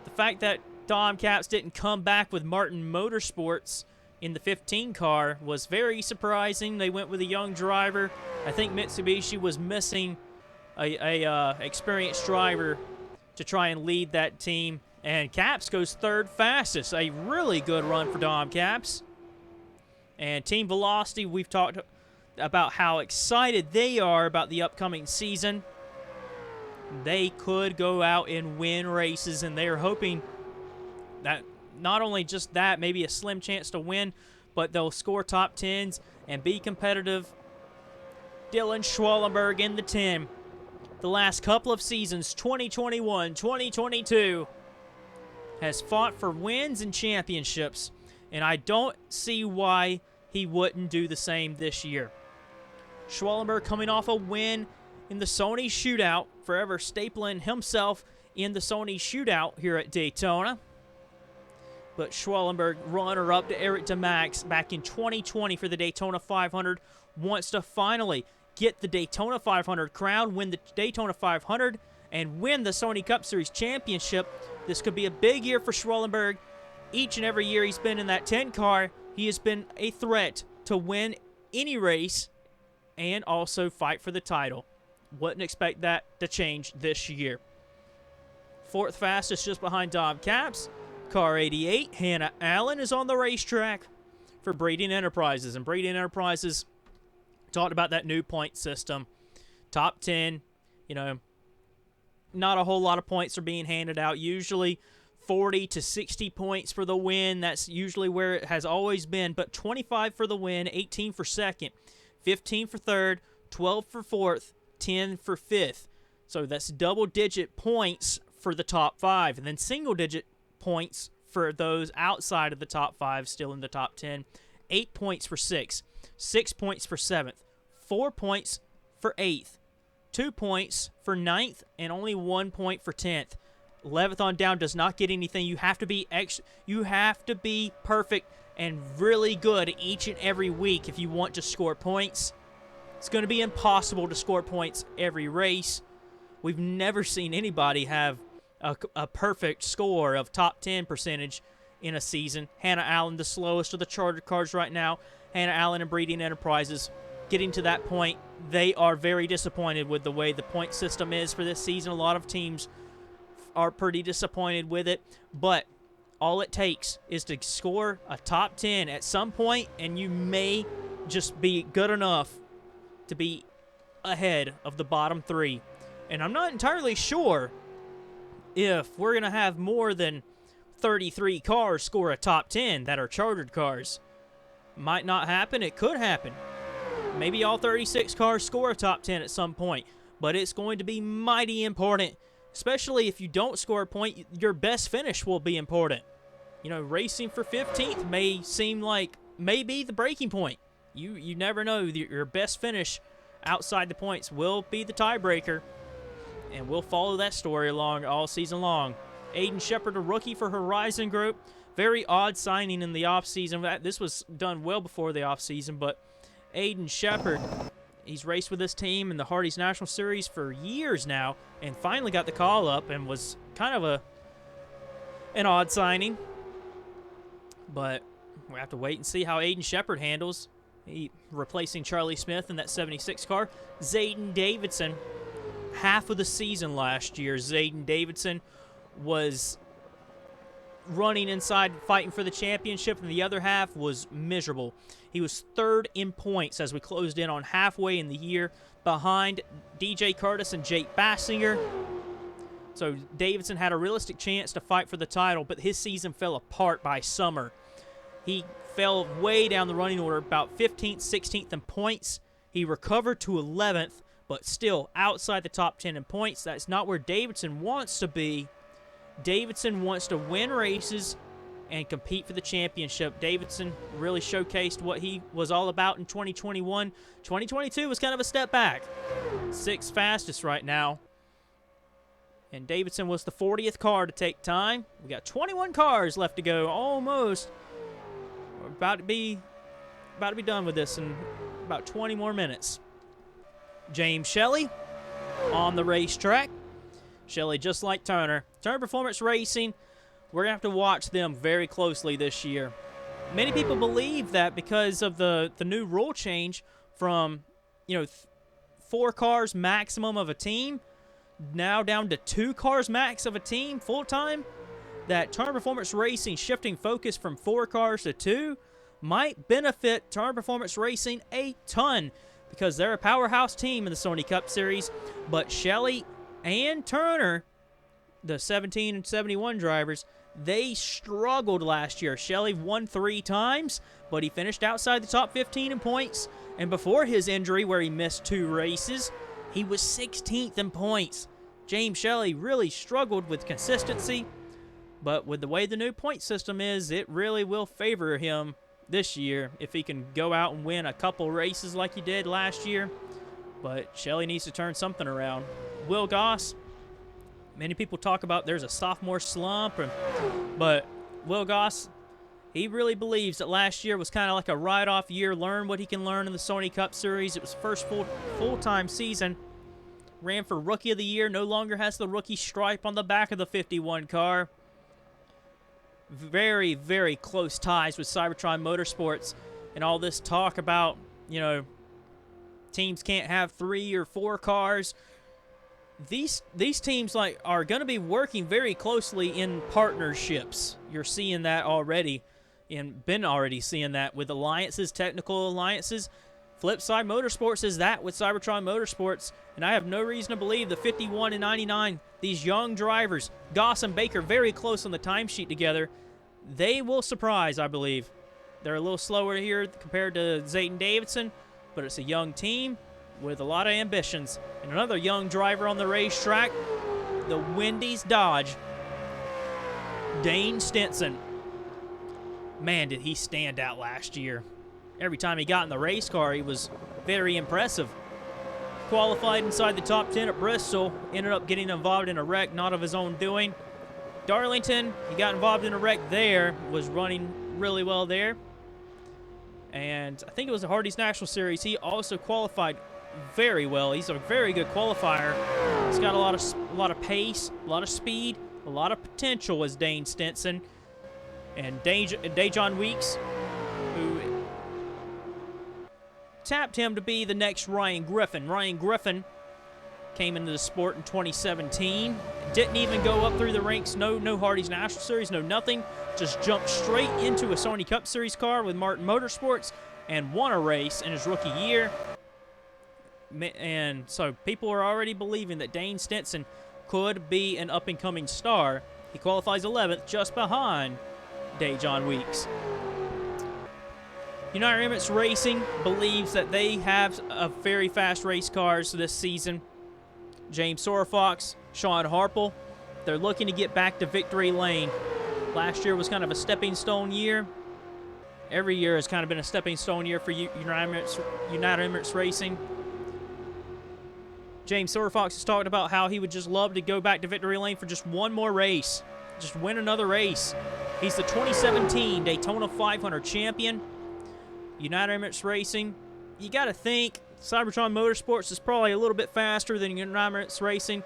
The fact that Dom Caps didn't come back with Martin Motorsports in the 15 car was very surprising. They went with a young driver. I think Mitsubishi was missing a experienced driver to try and lead that team. And Caps goes 3rd fastest. A really good run for Dom Caps. And Team Velocity, we've talked about how excited they are about the upcoming season. They could go out and win races, and they're hoping that not only just that, maybe a slim chance to win, but they'll score top 10s and be competitive. Dylan Schwallenberg in the team. The last couple of seasons, 2021, 2022, has fought for wins and championships, and I don't see why he wouldn't do the same this year. Schwallenberg coming off a win in the Sony shootout, forever stapling himself in the Sony shootout here at Daytona. But Schwallenberg, runner-up to Eric DeMax back in 2020 for the Daytona 500, wants to finally get the Daytona 500 crown, win the Daytona 500, and win the Sony Cup Series championship. This could be a big year for Schwellenberg. Each and every year he's been in that 10 car, he has been a threat to win any race and also fight for the title. Wouldn't expect that to change this year. Fourth fastest just behind Dom Capps. Car 88, Hannah Allen is on the racetrack for Breeding Enterprises. And Breeding Enterprises talked about that new point system. Top 10, you know, not a whole lot of points are being handed out. Usually 40 to 60 points for the win. That's usually where it has always been. But 25 for the win, 18 for second, 15 for third, 12 for fourth, 10 for fifth. So that's double-digit points for the top 5. And then single-digit points for those outside of the top 5, still in the top 10. 8 points for 6, 6 points for 7th, 4 points for 8th, 2 points for 9th, and only 1 point for 10th. 11th on down does not get anything. You have to be perfect and really good each and every week if you want to score points. It's going to be impossible to score points every race. We've never seen anybody have a perfect score of top 10 percentage in a season. Hannah Allen, the slowest of the chartered cars right now. Hannah Allen and Breeding Enterprises getting to that point. They are very disappointed with the way the point system is for this season. A lot of teams are pretty disappointed with it, but all it takes is to score a top 10 at some point, and you may just be good enough to be ahead of the bottom 3. And I'm not entirely sure if we're going to have more than 33 cars score a top 10 that are chartered cars. Might not happen. It could happen. Maybe all 36 cars score a top 10 at some point, but it's going to be mighty important, especially if you don't score a point. Your best finish will be important. You know, racing for 15th may be the breaking point. You never know. Your best finish outside the points will be the tiebreaker, and we'll follow that story along all season long. Aiden Shepard, a rookie for Horizon Group. Very odd signing in the offseason. This was done well before the offseason, but Aiden Shepard, he's raced with this team in the Hardee's National Series for years now, and finally got the call up, and was kind of an odd signing. But we have to wait and see how Aiden Shepard handles. He replacing Charlie Smith in that 76 car. Zayden Davidson, half of the season last year, Zayden Davidson was running inside, fighting for the championship, and the other half was miserable. He was third in points as we closed in on halfway in the year, behind DJ Curtis and Jake Bassinger. So Davidson had a realistic chance to fight for the title, but his season fell apart by summer. He fell way down the running order, about 15th, 16th in points. He recovered to 11th, but still outside the top 10 in points. That's not where Davidson wants to be. Davidson wants to win races and compete for the championship. Davidson really showcased what he was all about in 2021. 2022 was kind of a step back. 6th fastest right now. And Davidson was the 40th car to take time. We got 21 cars left to go, almost. We're about to be done with this in about 20 more minutes. James Shelley on the racetrack. Shelley, just like Turner. Turner Performance Racing, we're going to have to watch them very closely this year. Many people believe that because of the new rule change from, 4 cars maximum of a team, now down to 2 cars max of a team full-time, that Turner Performance Racing shifting focus from 4 cars to 2 might benefit Turner Performance Racing a ton, because they're a powerhouse team in the Sony Cup Series. But Shelley and Turner, the 17 and 71 drivers, they struggled last year. Shelley won 3 times, but he finished outside the top 15 in points. And before his injury, where he missed 2 races, he was 16th in points. James Shelley really struggled with consistency, but with the way the new point system is, it really will favor him this year if he can go out and win a couple races like he did last year. But Shelley needs to turn something around. Will Goss, many people talk about there's a sophomore slump, but Will Goss, He really believes that last year was kind of like a write-off year, learn what he can learn in the Sony Cup Series. It was first full-time season. Ran for Rookie of the Year, no longer has the rookie stripe on the back of the 51 car. Very, very close ties with Cybertron Motorsports, and all this talk about, you know, teams can't have 3 or 4 cars. These teams are going to be working very closely in partnerships. You're seeing that already, and been already seeing that with alliances, technical alliances. Flipside Motorsports is that with Cybertron Motorsports, and I have no reason to believe the 51 and 99, these young drivers, Goss and Baker, very close on the timesheet together, they will surprise, I believe. They're a little slower here compared to Zayton Davidson, but it's a young team with a lot of ambitions. And another young driver on the racetrack, the Wendy's Dodge, Dane Stinson. Man, did he stand out last year. Every time he got in the race car, he was very impressive. Qualified inside the top 10 at Bristol, ended up getting involved in a wreck, not of his own doing. Darlington, he got involved in a wreck there, was running really well there. And I think it was the Hardy's National Series. He also qualified very well. He's a very good qualifier. He's got a lot of pace, a lot of speed, a lot of potential as Dane Stinson. And Dejon Weeks, who tapped him to be the next Ryan Griffin. Ryan Griffin came into the sport in 2017. Didn't even go up through the ranks. No Hardy's National Series, no nothing. Just jumped straight into a Sony Cup Series car with Martin Motorsports and won a race in his rookie year. And so people are already believing that Dane Stinson could be an up-and-coming star. He qualifies 11th, just behind Dejon Weeks. United Emirates Racing believes that they have a very fast race cars this season. James Sorfox, Sean Harple, they're looking to get back to victory lane. Last year was kind of a stepping stone year. Every year has kind of been a stepping stone year for United Emirates Racing. James Sorfox has talked about how he would just love to go back to victory lane for just one more race. Just win another race. He's the 2017 Daytona 500 champion. United Emirates Racing, you got to think Cybertron Motorsports is probably a little bit faster than United Emirates Racing.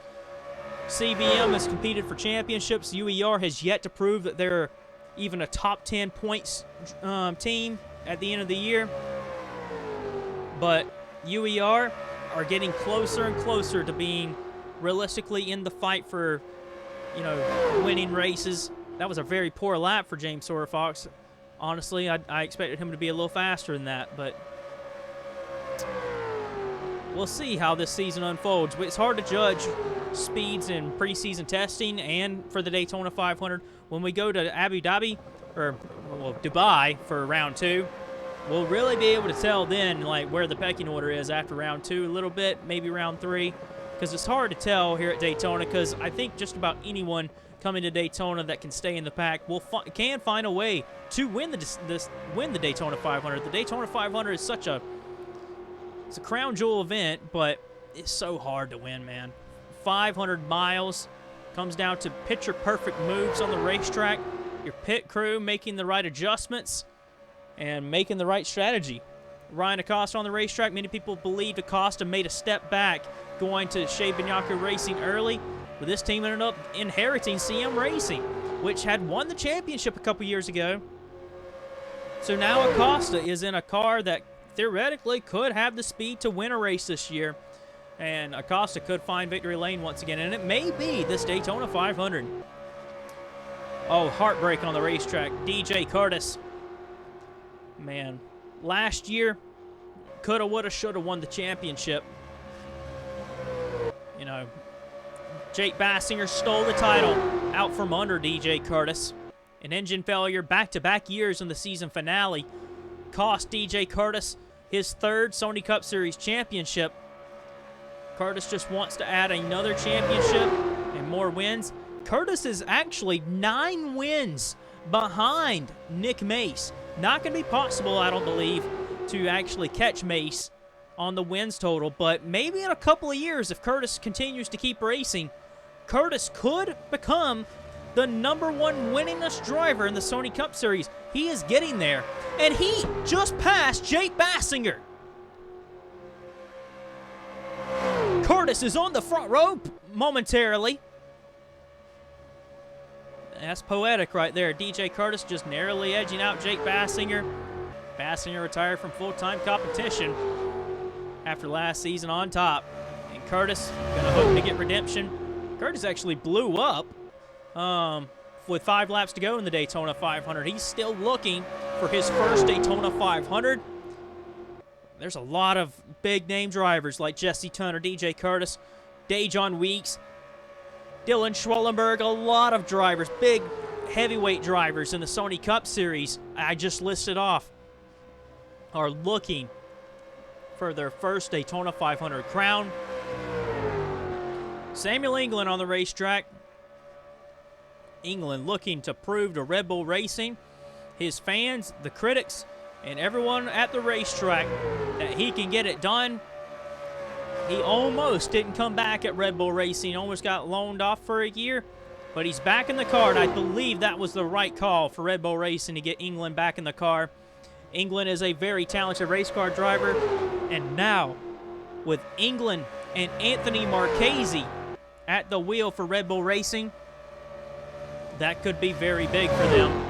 CBM has competed for championships. UER has yet to prove that they're even a top 10 points team at the end of the year. But UER are getting closer and closer to being realistically in the fight for, you know, winning races. That was a very poor lap for James Sorfox. Honestly, I expected him to be a little faster than that, but we'll see how this season unfolds. It's hard to judge speeds in preseason testing and for the Daytona 500. When we go to Abu Dhabi, or well, Dubai for round 2, we'll really be able to tell then like where the pecking order is after round 2 a little bit, maybe round 3, because it's hard to tell here at Daytona, because I think just about anyone coming to Daytona that can stay in the pack can find a way to win the Daytona 500. The Daytona 500 is such a crown jewel event, but it's so hard to win, man. 500 miles comes down to picture-perfect moves on the racetrack, your pit crew making the right adjustments and making the right strategy. Ryan Acosta on the racetrack, many people believed Acosta made a step back going to Shea Benyacko Racing early, but this team ended up inheriting CM Racing, which had won the championship a couple years ago. So now Acosta is in a car that theoretically could have the speed to win a race this year, and Acosta could find victory lane once again, and it may be this Daytona 500. Oh, heartbreak on the racetrack. DJ Curtis. Man, last year, coulda, woulda, shoulda won the championship. You know, Jake Bassinger stole the title out from under DJ Curtis. An engine failure back-to-back years in the season finale cost DJ Curtis his 3rd Sony Cup Series championship. Curtis just wants to add another championship and more wins. Curtis is actually 9 wins behind Nick Mace. Not going to be possible, I don't believe, to actually catch Mace on the wins total, but maybe in a couple of years, if Curtis continues to keep racing, Curtis could become the #1 winningest driver in the Sony Cup Series. He is getting there, and he just passed Jake Bassinger. Curtis is on the front row momentarily. That's poetic right there. DJ Curtis just narrowly edging out Jake Bassinger. Bassinger retired from full-time competition after last season on top. And Curtis going to hope to get redemption. Curtis actually blew up with 5 laps to go in the Daytona 500. He's still looking for his first Daytona 500. There's a lot of big-name drivers like Jesse Turner, DJ Curtis, Dajon Weeks, Dylan Schwellenberg, a lot of drivers, big heavyweight drivers in the Sony Cup Series I just listed off are looking for their first Daytona 500 crown. Samuel England on the racetrack. England looking to prove to Red Bull Racing, his fans, the critics, and everyone at the racetrack that he can get it done. He almost didn't come back at Red Bull Racing, almost got loaned off for a year, but he's back in the car, and I believe that was the right call for Red Bull Racing to get England back in the car. England is a very talented race car driver, and now with England and Anthony Marchese at the wheel for Red Bull Racing, that could be very big for them.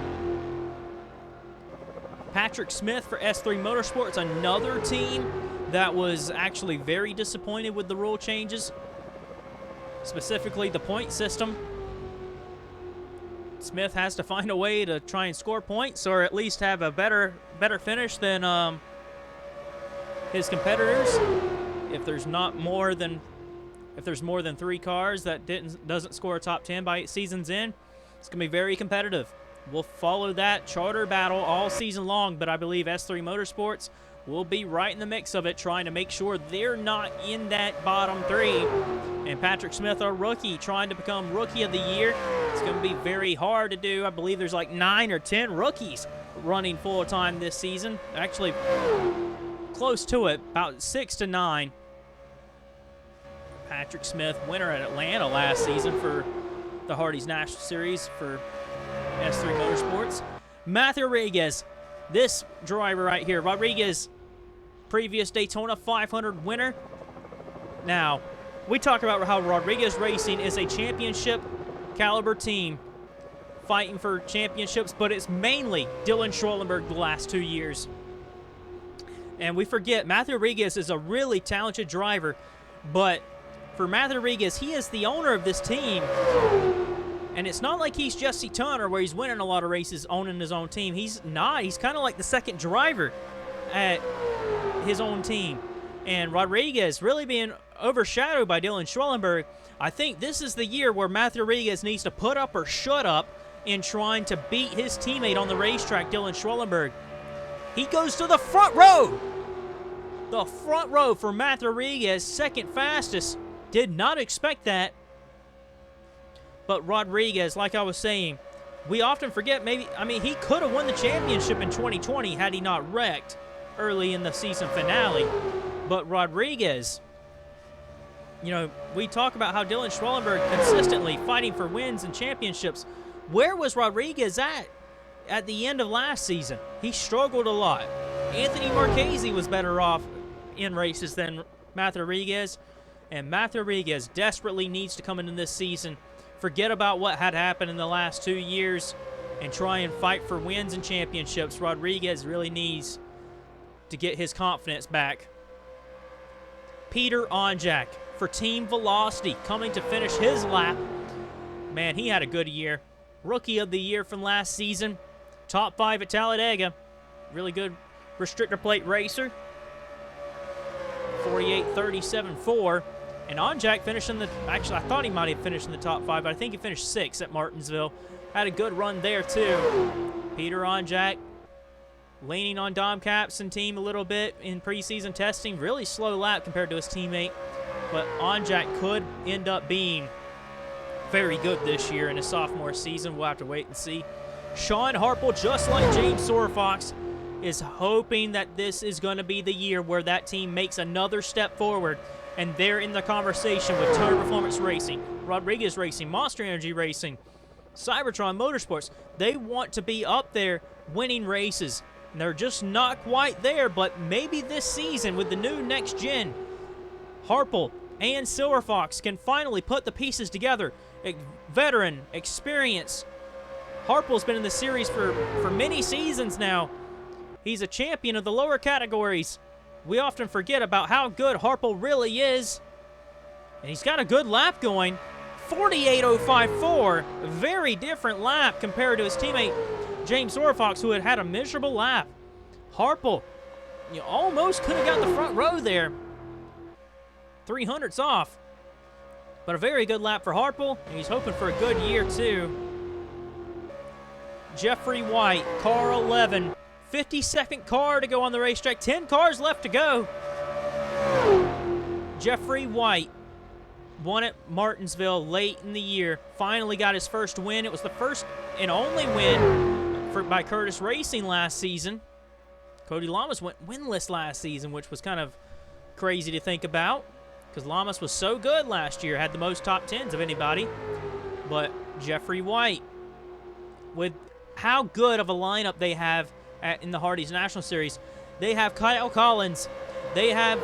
Patrick Smith for S3 Motorsports, another team that was actually very disappointed with the rule changes, specifically the point system. Smith has to find a way to try and score points, or at least have a better finish than his competitors. If there's more than 3 cars that doesn't score a top 10 by season's end, it's gonna be very competitive. We'll follow that charter battle all season long, but I believe S3 Motorsports will be right in the mix of it, trying to make sure they're not in that bottom 3. And Patrick Smith, our rookie, trying to become Rookie of the Year. It's going to be very hard to do. I believe there's like 9 or 10 rookies running full-time this season. Actually, close to it, about 6 to 9. Patrick Smith, winner at Atlanta last season for the Hardee's National Series for S3 Motorsports. Matthew Rodriguez, this driver right here. Rodriguez, previous Daytona 500 winner. Now, we talk about how Rodriguez Racing is a championship caliber team fighting for championships, but it's mainly Dylan Schwellenberg the last 2 years. And we forget Matthew Rodriguez is a really talented driver, but for Matthew Rodriguez, he is the owner of this team. And it's not like he's Jesse Turner where he's winning a lot of races owning his own team. He's not. He's kind of like the second driver at his own team. And Rodriguez really being overshadowed by Dylan Schwellenberg. I think this is the year where Matthew Rodriguez needs to put up or shut up in trying to beat his teammate on the racetrack, Dylan Schwellenberg. He goes to the front row. The front row for Matthew Rodriguez, second fastest. Did not expect that. But Rodriguez, like I was saying, we often forget he could have won the championship in 2020 had he not wrecked early in the season finale. But Rodriguez, we talk about how Dylan Schwellenberg consistently fighting for wins and championships. Where was Rodriguez at the end of last season? He struggled a lot. Anthony Marchese was better off in races than Matthew Rodriguez. And Matthew Rodriguez desperately needs to come into this season, forget about what had happened in the last 2 years, and try and fight for wins and championships. Rodriguez really needs to get his confidence back. Peter Onjak for Team Velocity coming to finish his lap. Man, he had a good year. Rookie of the Year from last season. Top 5 at Talladega. Really good restrictor plate racer. 48.37.4. And Onjak finished in actually, I thought he might have finished in the top 5, but I think he finished 6th at Martinsville. Had a good run there, too. Peter Onjak leaning on Dom Capson team a little bit in preseason testing. Really slow lap compared to his teammate. But Onjak could end up being very good this year in his sophomore season. We'll have to wait and see. Sean Harple, just like James Sorfox, is hoping that this is going to be the year where that team makes another step forward. And they're in the conversation with Turner Performance Racing, Rodriguez Racing, Monster Energy Racing, Cybertron Motorsports, they want to be up there winning races. And they're just not quite there, but maybe this season with the new next gen, Harple and Silver Fox can finally put the pieces together. Veteran, experience. Harple's been in the series for many seasons now. He's a champion of the lower categories. We often forget about how good Harple really is. And he's got a good lap going. 48.054. A very different lap compared to his teammate James Silverfox, who had a miserable lap. Harple, you almost could have got the front row there. 300's off. But a very good lap for Harple, and he's hoping for a good year, too. Jeffrey White, car 11. 52nd car to go on the racetrack. 10 cars left to go. Jeffrey White won at Martinsville late in the year. Finally got his first win. It was the first and only win by Curtis Racing last season. Cody Lamas went winless last season, which was kind of crazy to think about because Lamas was so good last year, had the most top 10s of anybody. But Jeffrey White, with how good of a lineup they have in the Hardee's National Series, they have Kyle Collins, they have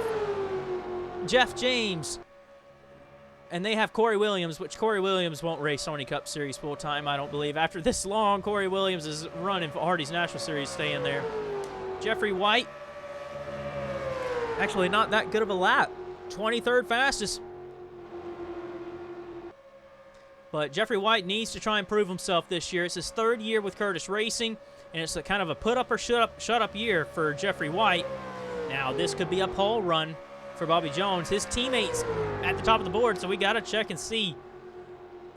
Jeff James, and they have Corey Williams, which Corey Williams won't race Sony Cup Series full-time, I don't believe. After this long, Corey Williams is running for Hardee's National Series, staying there. Jeffrey White, actually not that good of a lap. 23rd fastest. But Jeffrey White needs to try and prove himself this year. It's his third year with Curtis Racing, and it's a kind of a put-up or shut-up year for Jeffrey White. Now, this could be a pole run for Bobby Jones. His teammates at the top of the board, so we got to check and see.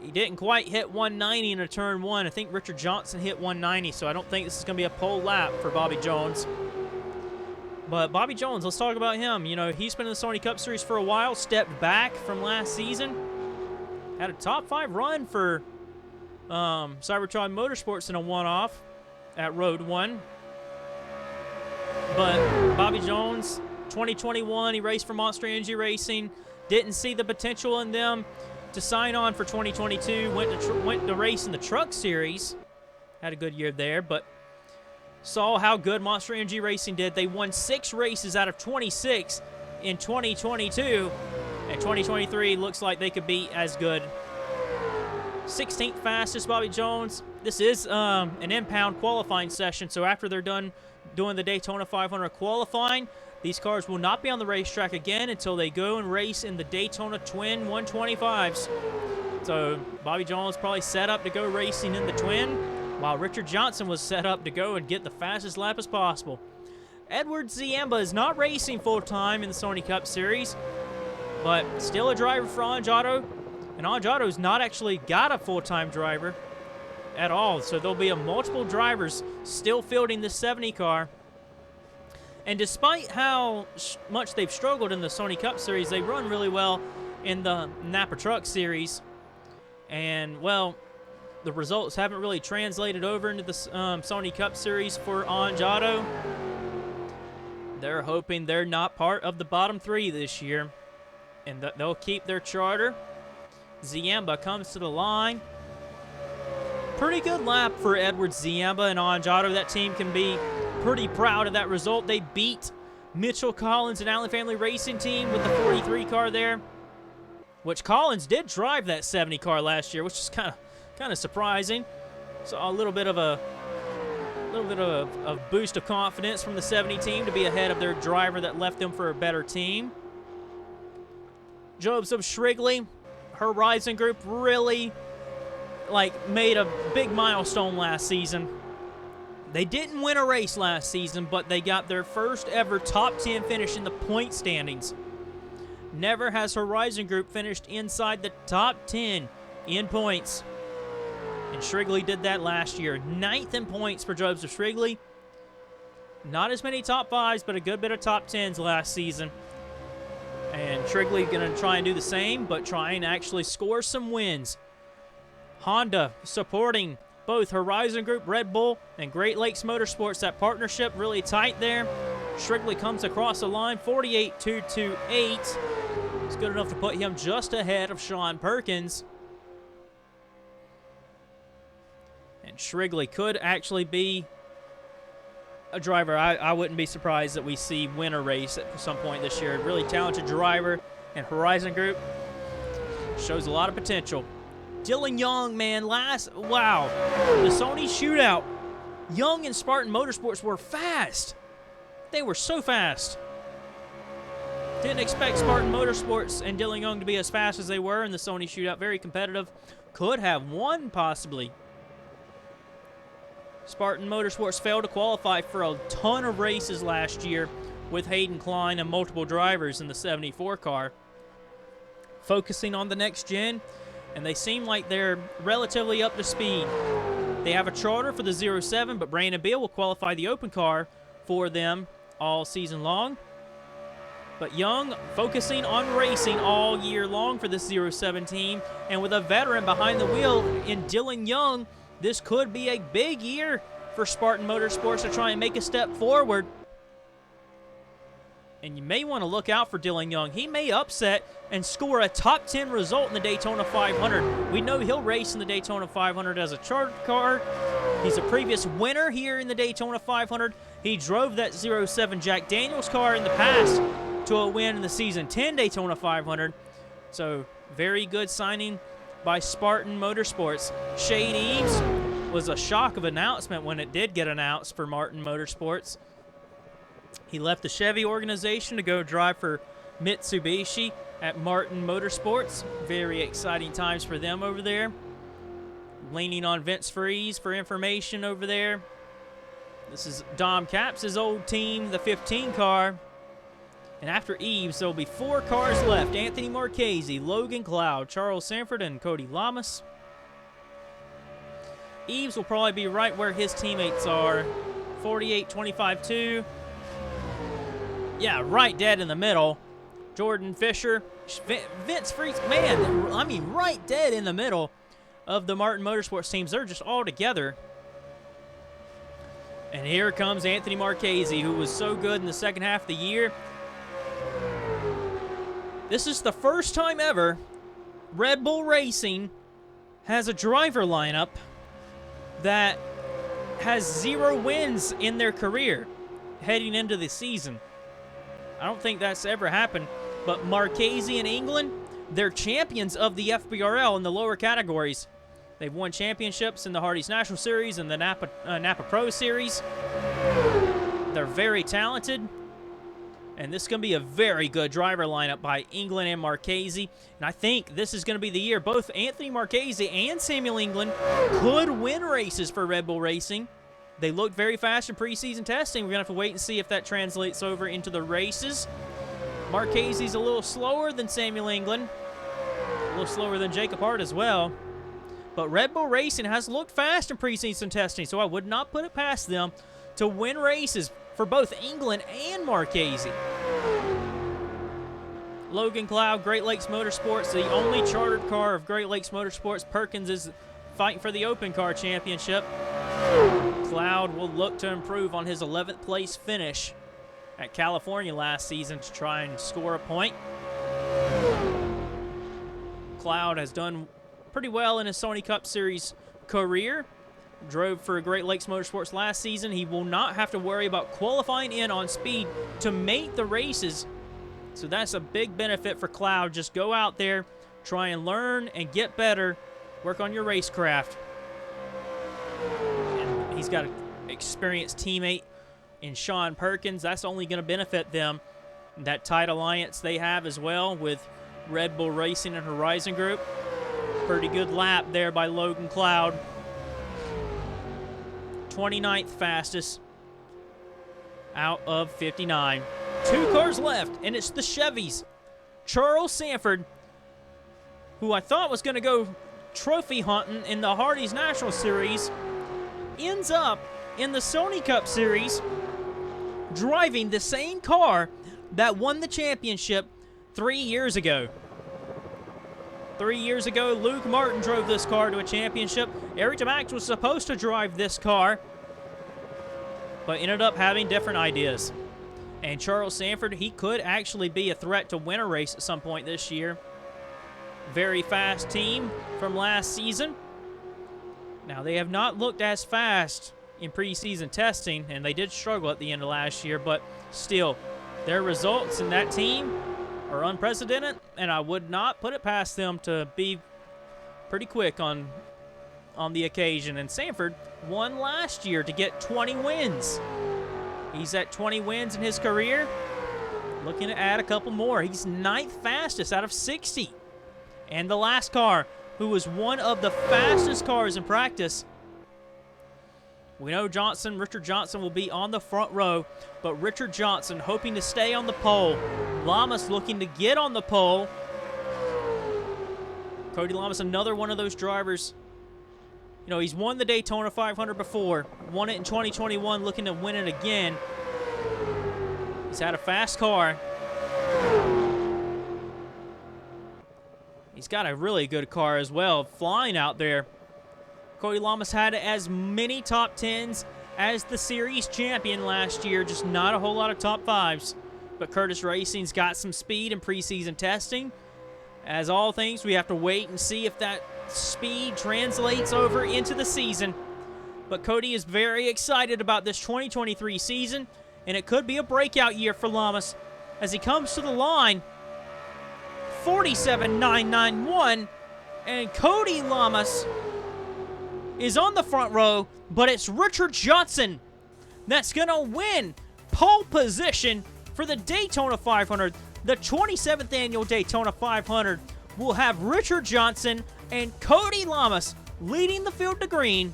He didn't quite hit 190 in a turn one. I think Richard Johnson hit 190, so I don't think this is going to be a pole lap for Bobby Jones. But Bobby Jones, let's talk about him. You know, he's been in the Sony Cup Series for a while, stepped back from last season. Had a top 5 run for Cybertron Motorsports in a one-off at Road 1. But Bobby Jones, 2021, he raced for Monster Energy Racing. Didn't see the potential in them to sign on for 2022. Went to race in the Truck Series. Had a good year there, but saw how good Monster Energy Racing did. They won 6 races out of 26 in 2022. And 2023 looks like they could be as good. 16th fastest, Bobby Jones. This is an impound qualifying session, so after they're done doing the Daytona 500 qualifying, these cars will not be on the racetrack again until they go and race in the Daytona Twin 125s. So Bobby Jones probably set up to go racing in the Twin, while Richard Johnson was set up to go and get the fastest lap as possible. Edward Ziemba is not racing full-time in the Sony Cup Series, but still a driver for Anjado. And Anjado's not actually got a full-time driver at all, so there'll be multiple drivers still fielding this 70 car. And despite how much they've struggled in the Sony Cup Series, they run really well in the Napa Truck Series. And, well, the results haven't really translated over into the Sony Cup Series for Anjado. They're hoping they're not part of the bottom 3 this year, and that they'll keep their charter. Ziemba comes to the line. Pretty good lap for Edward Ziemba and Anjado. That team can be pretty proud of that result. They beat Mitchell Collins and Allen Family Racing Team with the 43 car there, which Collins did drive that 70 car last year, which is kind of surprising. So a little bit of a boost of confidence from the 70 team to be ahead of their driver that left them for a better team. Joseph Shrigley, Horizon Group really made a big milestone last season. They didn't win a race last season, but they got their first ever top 10 finish in the point standings. Never has Horizon Group finished inside the top 10 in points. And Shrigley did that last year. 9th in points for Joseph Shrigley. Not as many top 5s, but a good bit of top 10s last season. And Shrigley going to try and do the same, but try and actually score some wins. Honda supporting both Horizon Group, Red Bull, and Great Lakes Motorsports. That partnership really tight there. Shrigley comes across the line, 48.228. It's good enough to put him just ahead of Sean Perkins. And Shrigley could actually be a driver I wouldn't be surprised that we see win a race at some point this year. Really talented driver, and Horizon Group shows a lot of potential. Dylan Young, man, wow. The Sony shootout. Young and Spartan Motorsports were fast. They were so fast. Didn't expect Spartan Motorsports and Dylan Young to be as fast as they were in the Sony shootout. Very competitive. Could have won, possibly. Spartan Motorsports failed to qualify for a ton of races last year with Hayden Klein and multiple drivers in the 74 car. Focusing on the next gen, and they seem like they're relatively up to speed. They have a charter for the 07, but Brandon Beal will qualify the open car for them all season long. But Young focusing on racing all year long for this 07 team, and with a veteran behind the wheel in Dylan Young, this could be a big year for Spartan Motorsports to try and make a step forward. And you may want to look out for Dylan Young. He may upset and score a top 10 result in the Daytona 500. We know he'll race in the Daytona 500 as a chartered car. He's a previous winner here in the Daytona 500. He drove that 07 Jack Daniels car in the past to a win in the Season 10 Daytona 500. So, very good signing by Spartan Motorsports. Shane Eaves was a shock of announcement when it did get announced for Martin Motorsports. He left the Chevy organization to go drive for Mitsubishi at Martin Motorsports. Very exciting times for them over there. Leaning on Vince Freeze for information over there. This is Dom Capps' old team, the 15 car. And after Eaves, there will be 4 cars left. Anthony Marchese, Logan Cloud, Charles Sanford, and Cody Lamas. Eaves will probably be right where his teammates are. 48, 25, 2. Yeah, right dead in the middle. Jordan Fisher, Vince Freeze, man, I mean, right dead in the middle of the Martin Motorsports teams. They're just all together. And here comes Anthony Marchese, who was so good in the second half of the year. This is the first time ever Red Bull Racing has a driver lineup that has 0 wins in their career heading into the season. I don't think that's ever happened, but Marchese in England, they're champions of the FBRL in the lower categories. They've won championships in the Hardee's National Series and the Napa Pro Series. They're very talented. And this is going to be a very good driver lineup by England and Marchese. And I think this is going to be the year both Anthony Marchese and Samuel England could win races for Red Bull Racing. They looked very fast in preseason testing. We're going to have to wait and see if that translates over into the races. Marchese's a little slower than Samuel England. A little slower than Jacob Hart as well. But Red Bull Racing has looked fast in preseason testing, so I would not put it past them to win races for both England and Marchese. Logan Cloud, Great Lakes Motorsports, the only chartered car of Great Lakes Motorsports. Perkins is fighting for the Open Car Championship. Cloud will look to improve on his 11th place finish at California last season to try and score a point. Cloud has done pretty well in his Sony Cup Series career. Drove for Great Lakes Motorsports last season. He will not have to worry about qualifying in on speed to make the races. So that's a big benefit for Cloud. Just go out there, try and learn and get better, work on your racecraft. And he's got an experienced teammate in Sean Perkins. That's only going to benefit them. That tight alliance they have as well with Red Bull Racing and Horizon Group. Pretty good lap there by Logan Cloud. 29th fastest out of 59. 2 cars left, and it's the Chevys. Charles Sanford, who I thought was going to go trophy hunting in the Hardee's National Series, ends up in the Sony Cup Series driving the same car that won the championship 3 years ago. 3 years ago, Luke Martin drove this car to a championship. Eric DeMax was supposed to drive this car, but ended up having different ideas. And Charles Sanford, he could actually be a threat to win a race at some point this year. Very fast team from last season. Now, they have not looked as fast in preseason testing, and they did struggle at the end of last year, but still, their results in that team are unprecedented, and I would not put it past them to be pretty quick on the occasion. And Sanford won last year to get 20 wins. He's at 20 wins in his career, looking to add a couple more. He's 9th fastest out of 60. And the last car, who was one of the fastest cars in practice, we know Richard Johnson will be on the front row, but Richard Johnson hoping to stay on the pole. Lamas looking to get on the pole. Cody Lamas, another one of those drivers. You know, he's won the Daytona 500 before, won it in 2021, looking to win it again. He's had a fast car. He's got a really good car as well, flying out there. Cody Lamas had as many top 10s as the series champion last year, just not a whole lot of top 5s. But Curtis Racing's got some speed in preseason testing. As all things, we have to wait and see if that speed translates over into the season. But Cody is very excited about this 2023 season, and it could be a breakout year for Lamas as he comes to the line. 47.991, and Cody Lamas is on the front row, but it's Richard Johnson that's going to win pole position for the Daytona 500. The 27th annual Daytona 500 will have Richard Johnson and Cody Lamas leading the field to green.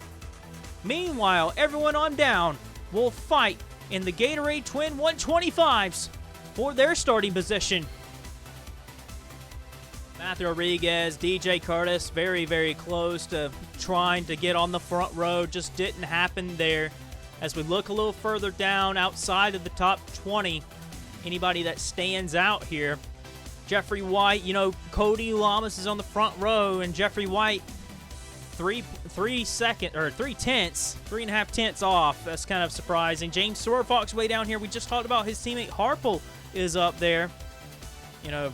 Meanwhile, everyone on down will fight in the Gatorade Twin 125s for their starting position. Matthew Rodriguez, DJ Curtis, very, very close to trying to get on the front row. Just didn't happen there. As we look a little further down outside of the top 20, anybody that stands out here, Jeffrey White, you know, Cody Lamas is on the front row, and Jeffrey White, 3.5 tenths off. That's kind of surprising. James Sorfox way down here. We just talked about his teammate Harple is up there. You know,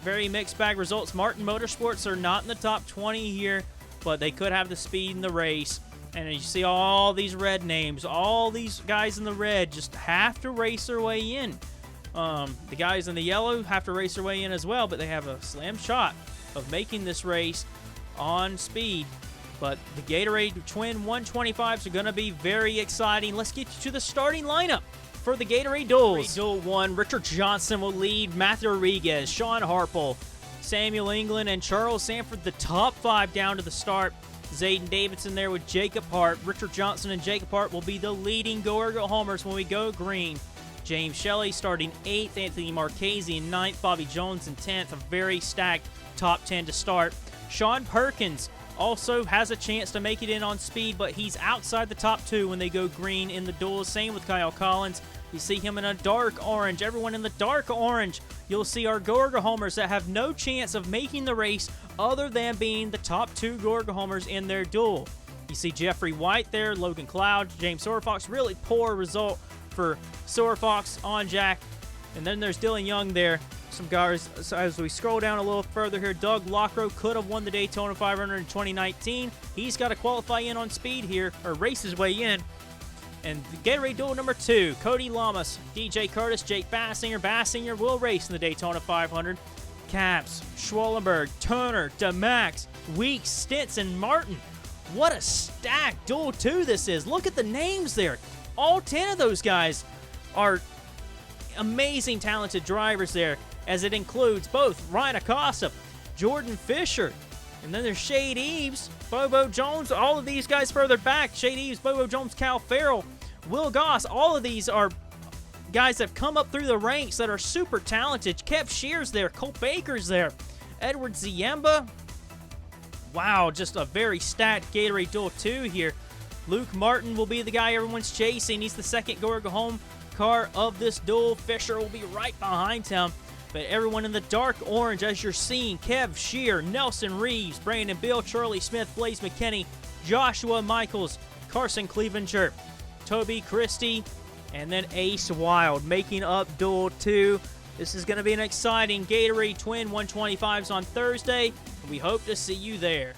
very mixed bag results. Martin Motorsports are not in the top 20 here, but they could have the speed in the race. And you see all these red names, all these guys in the red just have to race their way in. The guys in the yellow have to race their way in as well, but they have a slam shot of making this race on speed. But the Gatorade Twin 125s are going to be very exciting. Let's get you to the starting lineup for the Gatorade Duels. Duel 1, Richard Johnson will lead. Matthew Rodriguez, Sean Harple, Samuel England, and Charles Sanford, the top 5 down to the start. Zayden Davidson there with Jacob Hart. Richard Johnson and Jacob Hart will be the leading go-ergo homers when we go green. James Shelley starting 8th, Anthony Marchese in 9th, Bobby Jones in 10th. A very stacked top 10 to start. Sean Perkins also has a chance to make it in on speed, but he's outside the top 2 when they go green in the duels. Same with Kyle Collins. You see him in a dark orange. Everyone in the dark orange. You'll see our go-ergo homers that have no chance of making the race other than being the top 2 go-ergo homers in their duel. You see Jeffrey White there, Logan Cloud, James Sorfox. Really poor result for Sorfox on Jack. And then there's Dylan Young there. Some guys, so as we scroll down a little further here, Doug Lockrow could have won the Daytona 500 in 2019. He's got to qualify in on speed here, or race his way in. And the Gatorade Duel number 2, Cody Lamas, DJ Curtis, Jake Bassinger. Bassinger will race in the Daytona 500. Caps, Schwallenberg, Turner, DeMax, Weeks, Stinson, Martin. What a stacked Duel 2 this is. Look at the names there. All 10 of those guys are amazing, talented drivers there, as it includes both Ryan Acosta, Jordan Fisher, and then there's Shade Eves, Bobo Jones, all of these guys further back. Shade Eves, Bobo Jones, Cal Farrell, Will Goss, all of these are guys that have come up through the ranks that are super talented. Kev Shearer's there, Cole Baker's there, Edward Ziemba. Wow, just a very stacked Gatorade Duel 2 here. Luke Martin will be the guy everyone's chasing. He's the second go-ergo home car of this duel. Fisher will be right behind him. But everyone in the dark orange, as you're seeing, Kev Shearer, Nelson Reeves, Brandon Beal, Charlie Smith, Blaze McKinney, Joshua Michaels, Carson Clevenger, Toby Christie, and then Ace Wylde making up Duel 2. This is going to be an exciting Gatorade Twin 125s on Thursday. We hope to see you there.